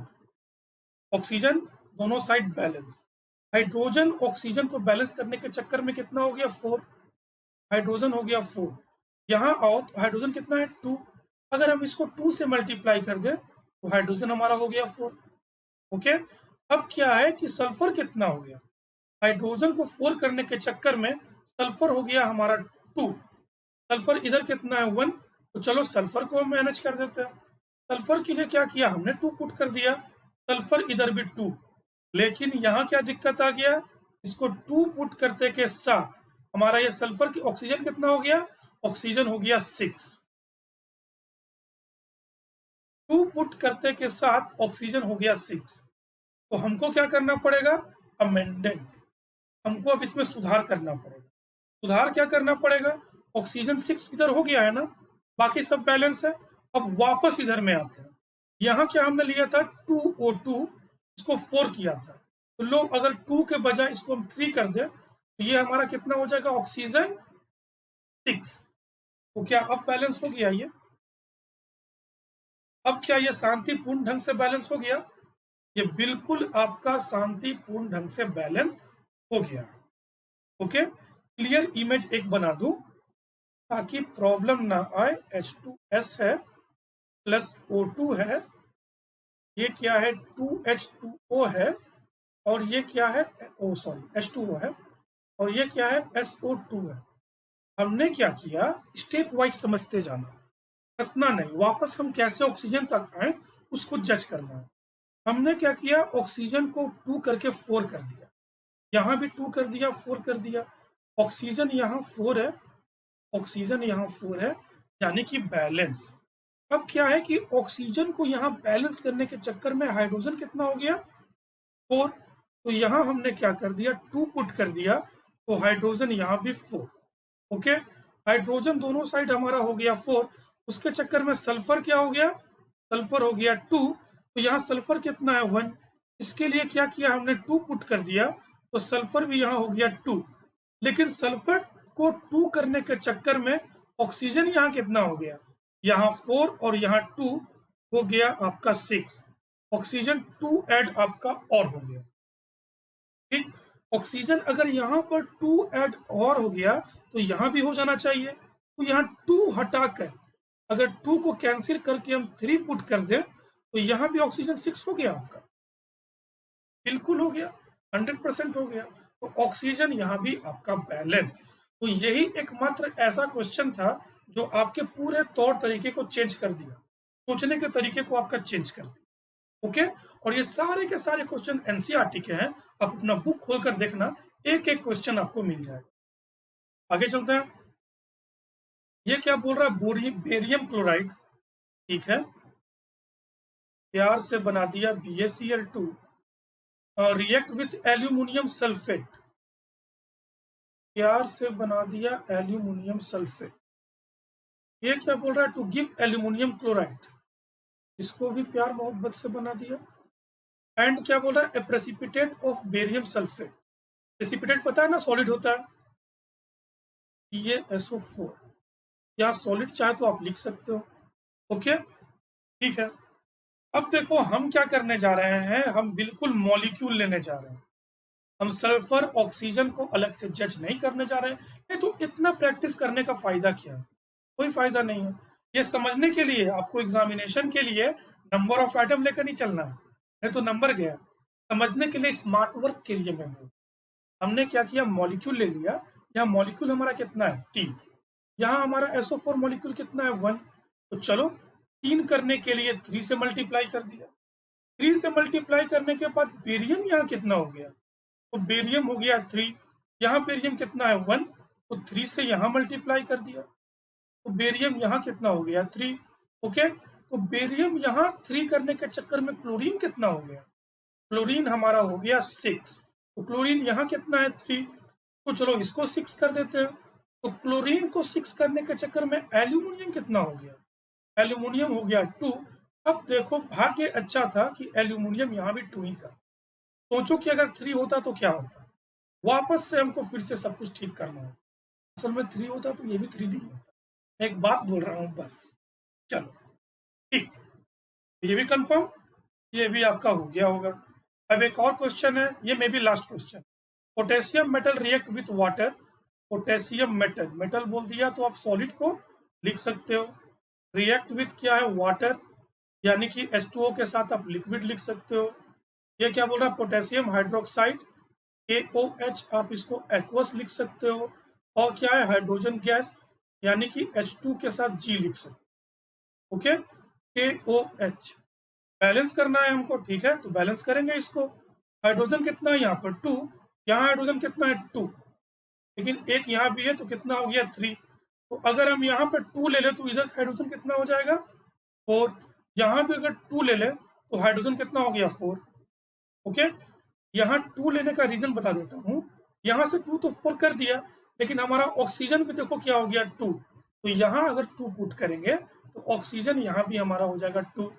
ऑक्सीजन दोनों साइड बैलेंस, हाइड्रोजन ऑक्सीजन को बैलेंस करने के चक्कर में कितना हो गया 4, हाइड्रोजन हो गया 4। यहाँ आओ तो हाइड्रोजन कितना है 2, अगर हम इसको 2 से मल्टीप्लाई कर दें तो हाइड्रोजन हमारा हो गया 4। ओके, अब क्या है कि सल्फर कितना हो गया, हाइड्रोजन को 4 करने के चक्कर में सल्फर हो गया हमारा 2। सल्फर इधर कितना है 1, तो चलो सल्फर को हम मैनेज कर देते हैं। सल्फर के लिए क्या किया हमने, 2 पुट कर दिया, सल्फर इधर भी 2। लेकिन यहाँ क्या दिक्कत आ गया, इसको 2 पुट करते के साथ हमारा ये सल्फर की ऑक्सीजन कितना हो गया, ऑक्सीजन हो गया 6। 2 पुट करते के साथ ऑक्सीजन हो गया 6। तो हमको क्या करना पड़ेगा, अमेंडेंट, हमको अब इसमें सुधार करना पड़ेगा। सुधार क्या करना पड़ेगा, ऑक्सीजन 6 इधर हो गया है ना, बाकी सब बैलेंस है। अब वापस इधर में आते हैं, यहाँ क्या हमने लिया था 2O2, इसको 4 किया था, तो लोग अगर 2 के बजाय इसको हम 3 कर दें तो ये हमारा कितना हो जाएगा, ऑक्सीजन 6। तो क्या अब बैलेंस हो गया ये, अब क्या ये शांतिपूर्ण ढंग से बैलेंस हो गया, ये बिल्कुल आपका शांतिपूर्ण ढंग से बैलेंस हो गया। ओके, क्लियर इमेज एक बना दूं ताकि प्रॉब्लम ना आए। H2S है प्लस O2 है, ये क्या है 2H2O है, और ये क्या है, ओ सॉरी H2O है, और ये क्या है SO2 है। हमने क्या किया, स्टेप वाइज समझते जाना, हंसना नहीं, वापस हम कैसे ऑक्सीजन तक आए उसको जज करना है। हमने क्या किया, ऑक्सीजन को 2 करके 4 कर दिया, यहाँ भी 2 कर दिया, 4 कर दिया, ऑक्सीजन यहाँ 4 है, ऑक्सीजन यहाँ 4 है, यानी कि बैलेंस। अब क्या है कि ऑक्सीजन को यहाँ बैलेंस करने के चक्कर में हाइड्रोजन कितना हो गया, 4। तो यहाँ हमने क्या कर दिया, 2 पुट कर दिया, तो हाइड्रोजन यहाँ भी 4। ओके, हाइड्रोजन दोनों साइड हमारा हो गया 4, उसके चक्कर में सल्फर क्या हो गया, सल्फर हो गया 2, तो यहाँ सल्फर कितना है 1। इसके लिए क्या किया हमने, 2 पुट कर दिया, तो सल्फर भी यहाँ हो गया 2। लेकिन सल्फर को 2 करने के चक्कर में ऑक्सीजन यहाँ कितना हो गया, यहाँ 4 और यहाँ 2 हो गया आपका 6। ऑक्सीजन 2 ऐड आपका और हो गया। ठीक, ऑक्सीजन अगर यहाँ पर 2 ऐड और हो गया तो यहाँ भी हो जाना चाहिए, तो यहाँ 2 हटाकर अगर 2 को कैंसिल करके हम 3 पुट कर दें तो यहाँ भी ऑक्सीजन 6 हो गया आपका, बिल्कुल हो गया, 100% हो गया। तो ऑक्सीजन यहाँ भी आपका बैलेंस। तो यही एकमात्र ऐसा क्वेश्चन था जो आपके पूरे तौर तरीके को चेंज कर दिया, सोचने के तरीके को आपका चेंज कर दिया। ओके, और ये सारे के सारे क्वेश्चन एनसीईआरटी के हैं, आप अपना बुक खोलकर देखना, एक एक क्वेश्चन आपको मिल जाएगा। आगे चलते हैं, ये क्या बोल रहा है, बेरियम क्लोराइड, ठीक है, प्यार से बना दिया BaCl2 react with aluminium sulphate, प्यार से बना दिया एल्यूमिनियम सल्फेट। ये क्या बोल रहा है, टू गिव एल्यूमिनियम क्लोराइड, इसको भी प्यार मोहब्बत से बना दिया। एंड क्या बोल रहा है, a precipitate of barium sulphate, precipitate पता है ना, सॉलिड होता है, PaSO4, यहाँ सॉलिड चाहे तो आप लिख सकते हो। ओके, ठीक है, अब देखो हम क्या करने जा रहे हैं, हम बिल्कुल मॉलिक्यूल लेने जा रहे हैं, हम सल्फर ऑक्सीजन को अलग से जज नहीं करने जा रहे हैं। नहीं तो इतना प्रैक्टिस करने का फायदा क्या है, कोई फायदा नहीं है। ये समझने के लिए आपको एग्जामिनेशन के लिए नंबर ऑफ आइटम लेकर नहीं चलना है, नहीं तो नंबर गया। समझने के लिए, स्मार्ट वर्क के लिए मैं हमने क्या किया, मॉलिक्यूल ले लिया। यहाँ मॉलिक्यूल हमारा कितना है 3, यहाँ हमारा SO4 मॉलिक्यूल कितना है 1, तो चलो 3 करने के लिए 3 से मल्टीप्लाई कर दिया। 3 से मल्टीप्लाई करने के बाद बेरियम यहाँ कितना हो गया, तो बेरियम हो गया 3, यहाँ बेरियम कितना है 1, तो 3 से यहाँ मल्टीप्लाई कर दिया, तो बेरियम यहाँ कितना हो गया 3। ओके, तो बेरियम यहाँ 3 करने के चक्कर में क्लोरीन कितना हो गया, क्लोरीन हमारा हो गया 6, तो क्लोरीन यहाँ कितना है 3, तो चलो इसको 6 कर देते हैं। तो क्लोरीन को 6 करने के चक्कर में एल्यूमिनियम कितना हो गया, एल्यूमिनियम हो गया 2। अब देखो भाग्य अच्छा था कि एल्यूमिनियम यहाँ भी 2 ही था, सोचो कि अगर 3 होता तो क्या होता, वापस से हमको फिर से सब कुछ ठीक करना है। असल में 3 होता तो ये भी 3 नहीं होता, एक बात बोल रहा हूँ बस। चलो ठीक, ये भी कंफर्म, ये भी आपका हो गया होगा। अब एक और क्वेश्चन है, ये may be last question, potassium metal react with water, potassium metal, metal बोल दिया तो आप सॉलिड को लिख सकते हो, रिएक्ट विथ क्या है, वाटर, यानी कि H2O के साथ आप लिक्विड लिख सकते हो। ये क्या बोल रहा है, पोटेशियम हाइड्रोक्साइड KOH, आप इसको एक्वस लिख सकते हो। और क्या है, हाइड्रोजन गैस, यानी कि H2 के साथ G लिख सकते हो। ओके, KOH बैलेंस करना है हमको, ठीक है, तो बैलेंस करेंगे इसको। हाइड्रोजन कितना है यहाँ पर 2, यहाँ हाइड्रोजन कितना है 2, लेकिन एक यहाँ भी है तो कितना हो गया 3। तो अगर हम यहाँ पर 2 ले लें तो इधर हाइड्रोजन कितना हो जाएगा 4। यहाँ भी अगर 2 ले लें तो हाइड्रोजन कितना हो गया 4। ओके, यहाँ 2 लेने का रीजन बता देता हूँ। यहाँ से 2 तो 4 कर दिया, लेकिन हमारा ऑक्सीजन भी देखो क्या हो गया 2। तो यहाँ अगर 2 पुट करेंगे तो ऑक्सीजन यहाँ भी हमारा हो जाएगा 2।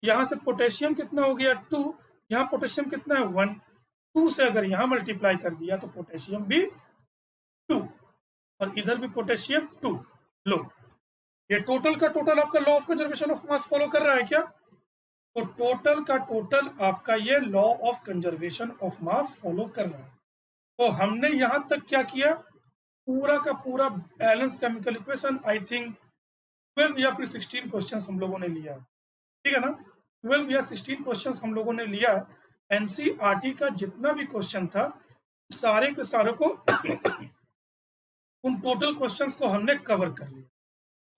यहाँ से पोटेशियम कितना हो गया 2, यहाँ पोटेशियम कितना है 1। 2 से अगर यहाँ मल्टीप्लाई कर दिया तो पोटेशियम भी 2, और इधर भी पोटेशियम 2। लो, ये टोटल का टोटल आपका law of conservation of mass follow कर रहा है क्या? तो टोटल का टोटल आपका ये law of conservation of mass follow कर रहा है। तो हमने यहां तक क्या किया, पूरा का पूरा balance chemical equation, I think 12 या फिर 16 क्वेश्चंस हम लोगों ने लिया, ठीक है ना? 12 या 16 क्वेश्चंस हम लोगों ने लिया। एनसीईआरटी का जितना भी क्वेश्चन था, सारे के सारे को उन टोटल क्वेश्चंस को हमने कवर कर लिया।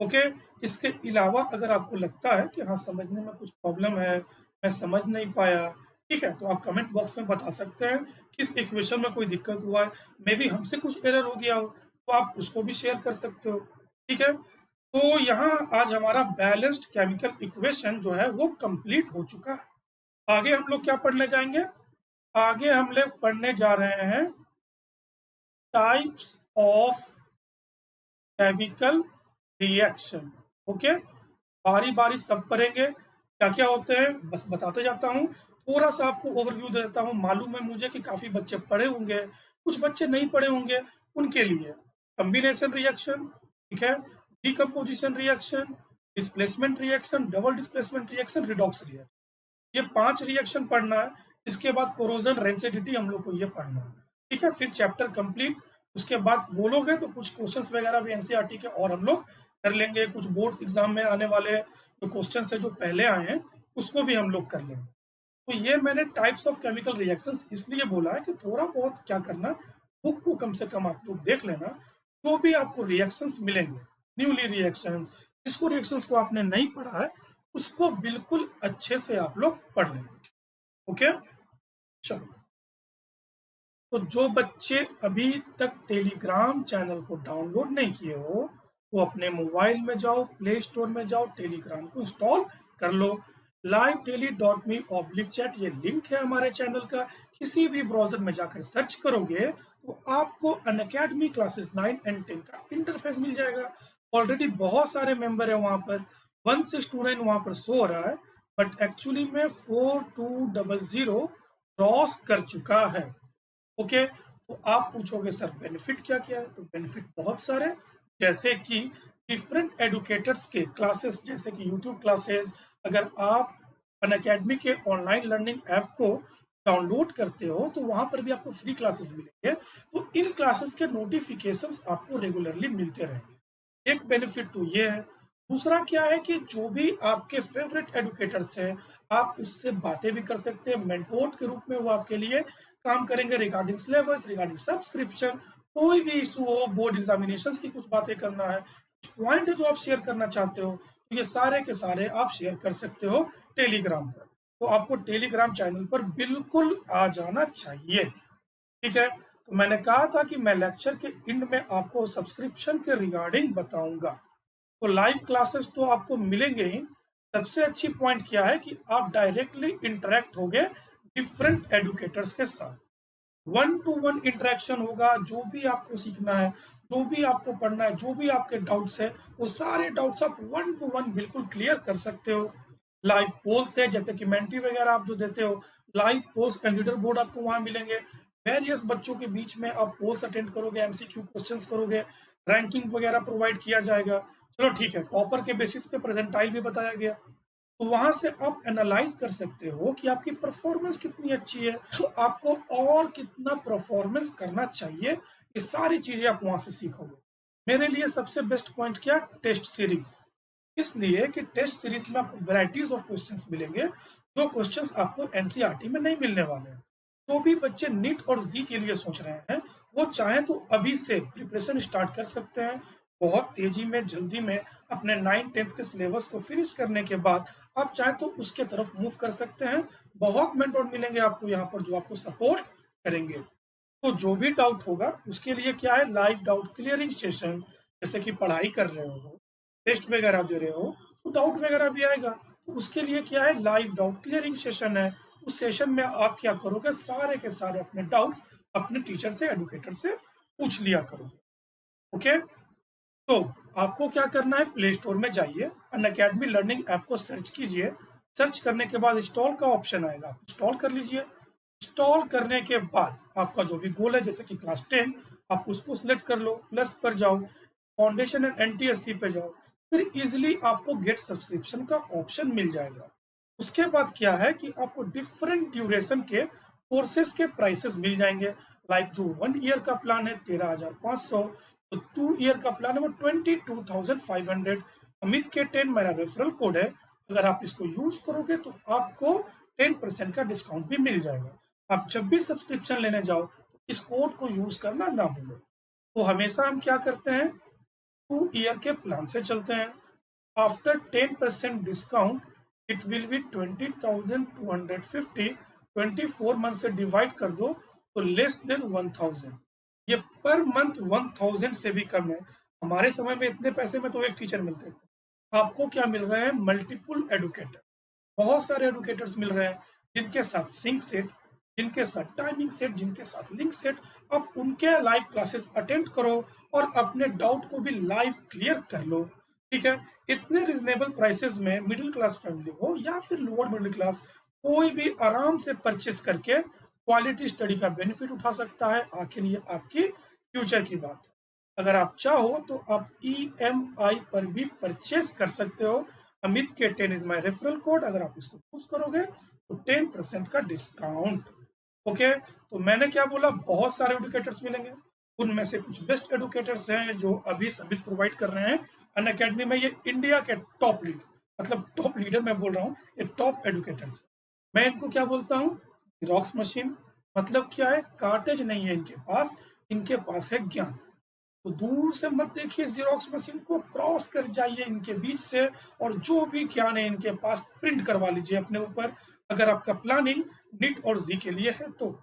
ओके, इसके अलावा अगर आपको लगता है कि हाँ समझने में कुछ प्रॉब्लम है, मैं समझ नहीं पाया, ठीक है, तो आप कमेंट बॉक्स में बता सकते हैं किस इक्वेशन में कोई दिक्कत हुआ है। मे बी हमसे कुछ एरर हो गया हो तो आप उसको भी शेयर कर सकते हो, ठीक है। तो यहाँ आज हमारा बैलेंस्ड केमिकल इक्वेशन जो है वो कंप्लीट हो चुका है। आगे हम लोग क्या पढ़ने जाएंगे, आगे हम लोग पढ़ने जा रहे हैं types of chemical reaction. Okay, बारी बारी सब पढ़ेंगे, क्या क्या होते हैं बस बताते जाता हूँ। थोड़ा सा आपको ओवरव्यू दे देता हूँ। मालूम है मुझे कि काफी बच्चे पढ़े होंगे, कुछ बच्चे नहीं पढ़े होंगे, उनके लिए कॉम्बिनेशन रिएक्शन, ठीक है, decomposition reaction, displacement reaction, double displacement reaction, redox reaction, ये 5 रिएक्शन पढ़ना है। इसके बाद कोरोजन रेंसिडिटी हम लोग को ये पढ़ना है, ठीक है। फिर चैप्टर कंप्लीट। उसके बाद बोलोगे तो कुछ क्वेश्चंस वगैरह भी एनसीईआरटी के और हम लोग कर लेंगे। कुछ बोर्ड एग्जाम में आने वाले जो क्वेश्चन है जो पहले आए हैं उसको भी हम लोग कर लेंगे। तो ये मैंने टाइप्स ऑफ केमिकल रिएक्शंस इसलिए बोला है कि थोड़ा बहुत क्या करना, बुक को कम से कम आप लोग देख लेना। जो भी आपको रिएक्शंस मिलेंगे, न्यूली रिएक्शंस, जिसको रिएक्शंस को आपने नहीं पढ़ा है उसको बिल्कुल अच्छे से आप लोग पढ़ लेंगे। ओके, चलो। तो जो बच्चे अभी तक टेलीग्राम चैनल को डाउनलोड नहीं किए हो वो अपने मोबाइल में जाओ, प्ले स्टोर में जाओ, टेलीग्राम को इंस्टॉल कर लो। liveteli.me/chat ये लिंक है हमारे चैनल का। किसी भी ब्राउजर में जाकर सर्च करोगे तो आपको अनअकैडमी क्लासेस 9 एंड 10 का इंटरफेस मिल जाएगा। ऑलरेडी बहुत सारे मेंबर है वहां पर, 1629 वहां पर शो हो रहा है, बट एक्चुअली में 4200 क्रॉस कर चुका है। ओके, तो आप पूछोगे सर बेनिफिट क्या क्या है, तो बेनिफिट बहुत सारे, जैसे कि डिफरेंट एडुकेटर्स के क्लासेस, जैसे कि यूट्यूब क्लासेस। अगर आप अनअकैडमी के ऑनलाइन लर्निंग ऐप को डाउनलोड करते हो तो वहां पर भी आपको फ्री क्लासेस मिलेंगे। तो इन क्लासेस के नोटिफिकेशंस आपको रेगुलरली मिलते रहेंगे। एक बेनिफिट तो ये है। दूसरा क्या है कि जो भी आपके फेवरेट एडुकेटर्स हैं आप उससे बातें भी कर सकते हैं। मेंटोर के रूप में वो आपके लिए काम करेंगे रिगार्डिंग सिलेबस, रिगार्डिंग सब्सक्रिप्शन, कोई भी इशू हो, बोर्ड एग्जामिनेशंस की कुछ बातें करना है, पॉइंट है जो आप शेयर करना चाहते हो, तो ये सारे के सारे आप शेयर कर सकते हो टेलीग्राम पर। तो आपको टेलीग्राम चैनल पर बिल्कुल आ जाना चाहिए, ठीक है। तो मैंने कहा था कि मैं लेक्चर के एंड में आपको सब्सक्रिप्शन के रिगार्डिंग बताऊंगा। तो लाइव क्लासेस तो आपको मिलेंगे ही। सबसे अच्छी पॉइंट क्या है कि आप डायरेक्टली इंटरेक्ट होगे डिफरेंट एडुकेटर्स के साथ। 1-to-1 इंटरेक्शन होगा। जो भी आपको सीखना है, जो भी आपको पढ़ना है, जो भी आपके डाउट्स है, वो सारे डाउट्स आप 1-to-1 बिल्कुल क्लियर कर सकते हो। लाइव पोल्स है, जैसे कि मेंटी वगैरह आप जो देते हो, live polls and leader board आपको वहां मिलेंगे। वेरियस बच्चों के बीच में आप पोल्स अटेंड करोगे, एमसीक्यू क्वेश्चंस करोगे, रैंकिंग वगैरह प्रोवाइड किया जाएगा। चलो ठीक है, टॉपर के बेसिस पे प्रेजेंटाइल भी बताया गया। तो वहां से आप एनालाइज कर सकते हो कि आपकी परफॉर्मेंस कितनी अच्छी है, तो आपको और कितना परफॉर्मेंस करना चाहिए। ये सारी चीजें आप वहां से सीखोगे। मेरे लिए सबसे बेस्ट पॉइंट क्या, टेस्ट सीरीज। इसलिए कि टेस्ट सीरीज में आपको वैराइटीज ऑफ क्वेश्चंस मिलेंगे, जो क्वेश्चंस आपको एनसीईआरटी में नहीं मिलने वाले हैं। जो भी बच्चे नीट और जी के लिए सोच रहे हैं, वो चाहें तो अभी से प्रिपरेशन स्टार्ट कर सकते हैं। बहुत तेजी में, जल्दी में अपने 9th-10th के सिलेबस को फिनिश करने के बाद आप चाहें तो उसके तरफ मूव कर सकते हैं। बहुत मेंटर मिलेंगे आपको यहाँ पर जो आपको सपोर्ट करेंगे। तो जो भी डाउट होगा उसके लिए क्या है, लाइव डाउट क्लियरिंग सेशन, जैसे कि पढ़ाई कर रहे हो, टेस्ट वगैरह दे रहे हो, तो डाउट वगैरह भी आएगा। तो उसके लिए क्या है, लाइव डाउट क्लियरिंग सेशन है। उस सेशन में आप क्या करोगे, सारे के सारे अपने डाउट्स अपने टीचर से, एडुकेटर से पूछ लिया करोगे। ओके, तो आपको क्या करना है, प्ले स्टोर में जाइए, अनअकैडमी लर्निंग ऐप को सर्च कीजिए। सर्च करने के बाद इंस्टॉल का ऑप्शन आएगा, आप इंस्टॉल कर लीजिए। इंस्टॉल करने के बाद आपका जो भी गोल है, जैसे कि क्लास 10, आप उसको सिलेक्ट कर लो, प्लस पर जाओ, फाउंडेशन एंड एनटीएससी पे जाओ, फिर इजिली आपको गेट सब्सक्रिप्शन का ऑप्शन मिल जाएगा। उसके बाद क्या है कि आपको डिफरेंट ड्यूरेशन के कोर्सेज के प्राइसेस मिल जाएंगे। लाइक जो 1 ईयर का प्लान है 13,500, तो 2 ईयर का प्लान है वो 22,500। अमित के 10 मेरा रेफरल कोड है, अगर आप इसको यूज करोगे तो आपको 10% का डिस्काउंट भी मिल जाएगा। आप जब भी सब्सक्रिप्शन लेने जाओ तो इस कोड को यूज करना ना भूलो। तो हमेशा हम क्या करते हैं, 2 ईयर के प्लान से चलते हैं। After 10% discount it will be 20,250। 24 month से डिवाइड कर दो तो लेस देन 1,000। ये पर मंथ 1,000 से भी कम है। हमारे समय में इतने पैसे में तो एक टीचर मिलते थे। आपको क्या मिल रहे हैं, मल्टीपल एडुकेटर, बहुत सारे एडुकेटर्स मिल रहे हैं, जिनके साथ सिंक सेट, जिनके साथ टाइमिंग सेट, जिनके साथ लिंक सेट। आप उनके लाइव क्लासेस अटेंड करो और अपने डाउट को भी लाइव क्लियर कर लो। ठीक है, इतने रिजनेबल प्राइसेस में मिडिल क्लास फैमिली हो या फिर लोअर मिडिल क्लास, कोई भी आराम से परचेस करके क्वालिटी स्टडी का बेनिफिट उठा सकता है। आखिर ये आपकी फ्यूचर की बात है। अगर आप चाहो तो आप ईएमआई पर भी परचेस कर सकते हो। अमित के 10 इज माई रेफरल कोड, अगर आप इसको यूज करोगे तो 10% का डिस्काउंट। ओके, तो मैंने क्या बोला, बहुत सारे एडुकेटर्स मिलेंगे, उनमें से कुछ बेस्ट एडुकेटर्स हैं जो अभी सर्विस प्रोवाइड कर रहे हैं अन अकेडमी में। ये इंडिया के टॉप लीडर, मतलब टॉप लीडर मैं बोल रहा हूँ, ये टॉप एडुकेटर्स। मैं इनको क्या बोलता हूँ, जेरोक्स मशीन। मतलब क्या है, कार्टेज नहीं है इनके पास, इनके पास है ज्ञान। तो दूर से मत देखिए जेरोक्स मशीन को, क्रॉस कर जाइए इनके बीच से और जो भी ज्ञान है इनके पास प्रिंट करवा लीजिए अपने ऊपर। अगर आपका प्लानिंग नीट और जी के लिए है तो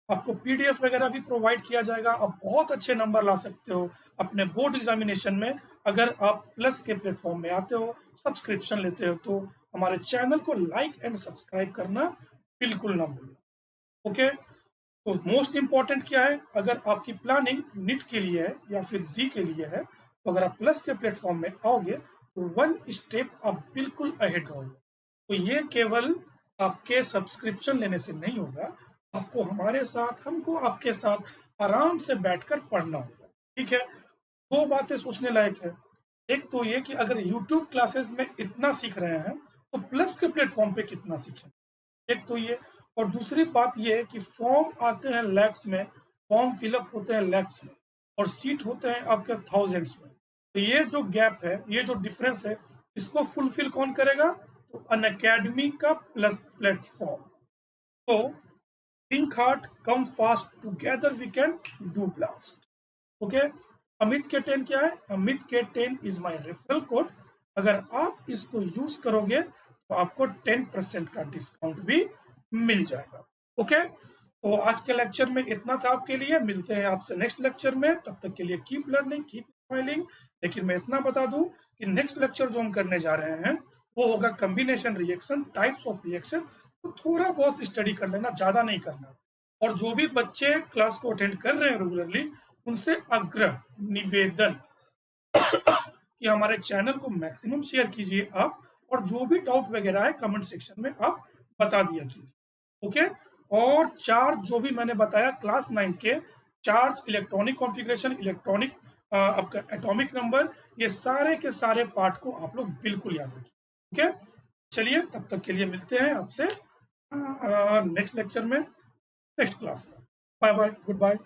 आपको पीडीएफ वगैरह भी प्रोवाइड किया जाएगा। आप बहुत अच्छे नंबर ला सकते हो अपने बोर्ड एग्जामिनेशन में, अगर आप प्लस के प्लेटफॉर्म में आते हो, सब्सक्रिप्शन लेते हो तो। हमारे चैनल को लाइक एंड सब्सक्राइब करना बिल्कुल ना भूलें। ओके, तो मोस्ट इम्पॉर्टेंट क्या है, अगर आपकी प्लानिंग नीट के लिए है या फिर जी के लिए है, तो अगर आप प्लस के प्लेटफॉर्म में आओगे तो 1 स्टेप आप बिल्कुल अहेड रहोगे। तो ये केवल आपके सब्सक्रिप्शन लेने से नहीं होगा, आपको हमारे साथ, हमको आपके साथ आराम से बैठकर पढ़ना होगा। ठीक है, दो बातें सोचने लायक है। एक तो ये कि अगर यूट्यूब क्लासेस में इतना सीख रहे हैं तो प्लस के प्लेटफॉर्म पे कितना सीखें, एक तो ये। और दूसरी बात ये है कि फॉर्म आते हैं लैक्स में, फॉर्म फिलअप होते हैं लैक्स में, और सीट होते हैं आपके थाउजेंड्स में। तो ये जो गैप है, ये जो डिफरेंस है, इसको फुलफिल कौन करेगा, तो अन अकेडमी का प्लस प्लेटफॉर्म। तो think hard, come fast, together we can do blast. Okay, Amit के 10 क्या है, अमित के 10 इज माई रेफरल कोड। अगर आप इसको यूज करोगे तो आपको 10% का डिस्काउंट भी मिल जाएगा। ओके, तो आज के लेक्चर में इतना था आपके लिए। मिलते हैं आपसे नेक्स्ट लेक्चर में, तब तक के लिए कीप लर्निंग, कीप स्माइलिंग। लेकिन मैं इतना बता दूं कि नेक्स्ट लेक्चर जो हम करने जा रहे हैं वो होगा combination reaction, types of reaction. तो थोड़ा बहुत स्टडी कर लेना, ज्यादा नहीं करना। और जो भी बच्चे क्लास को अटेंड कर रहे हैं रेगुलरली, उनसे आग्रह, निवेदन कि हमारे चैनल को मैक्सिमम शेयर कीजिए आप, और जो भी डाउट वगैरह है कमेंट सेक्शन में आप बता दिया कीजिए। ओके, और चार्ज जो भी मैंने बताया क्लास 9 के, चार्ज, इलेक्ट्रॉनिक कॉन्फ़िगरेशन, इलेक्ट्रॉनिक आपका एटॉमिक नंबर, ये सारे के सारे पार्ट को आप लोग बिल्कुल याद रखिए। ओके, चलिए तब तक के लिए मिलते हैं आपसे नेक्स्ट लेक्चर में, नेक्स्ट क्लास में। Bye bye, good bye.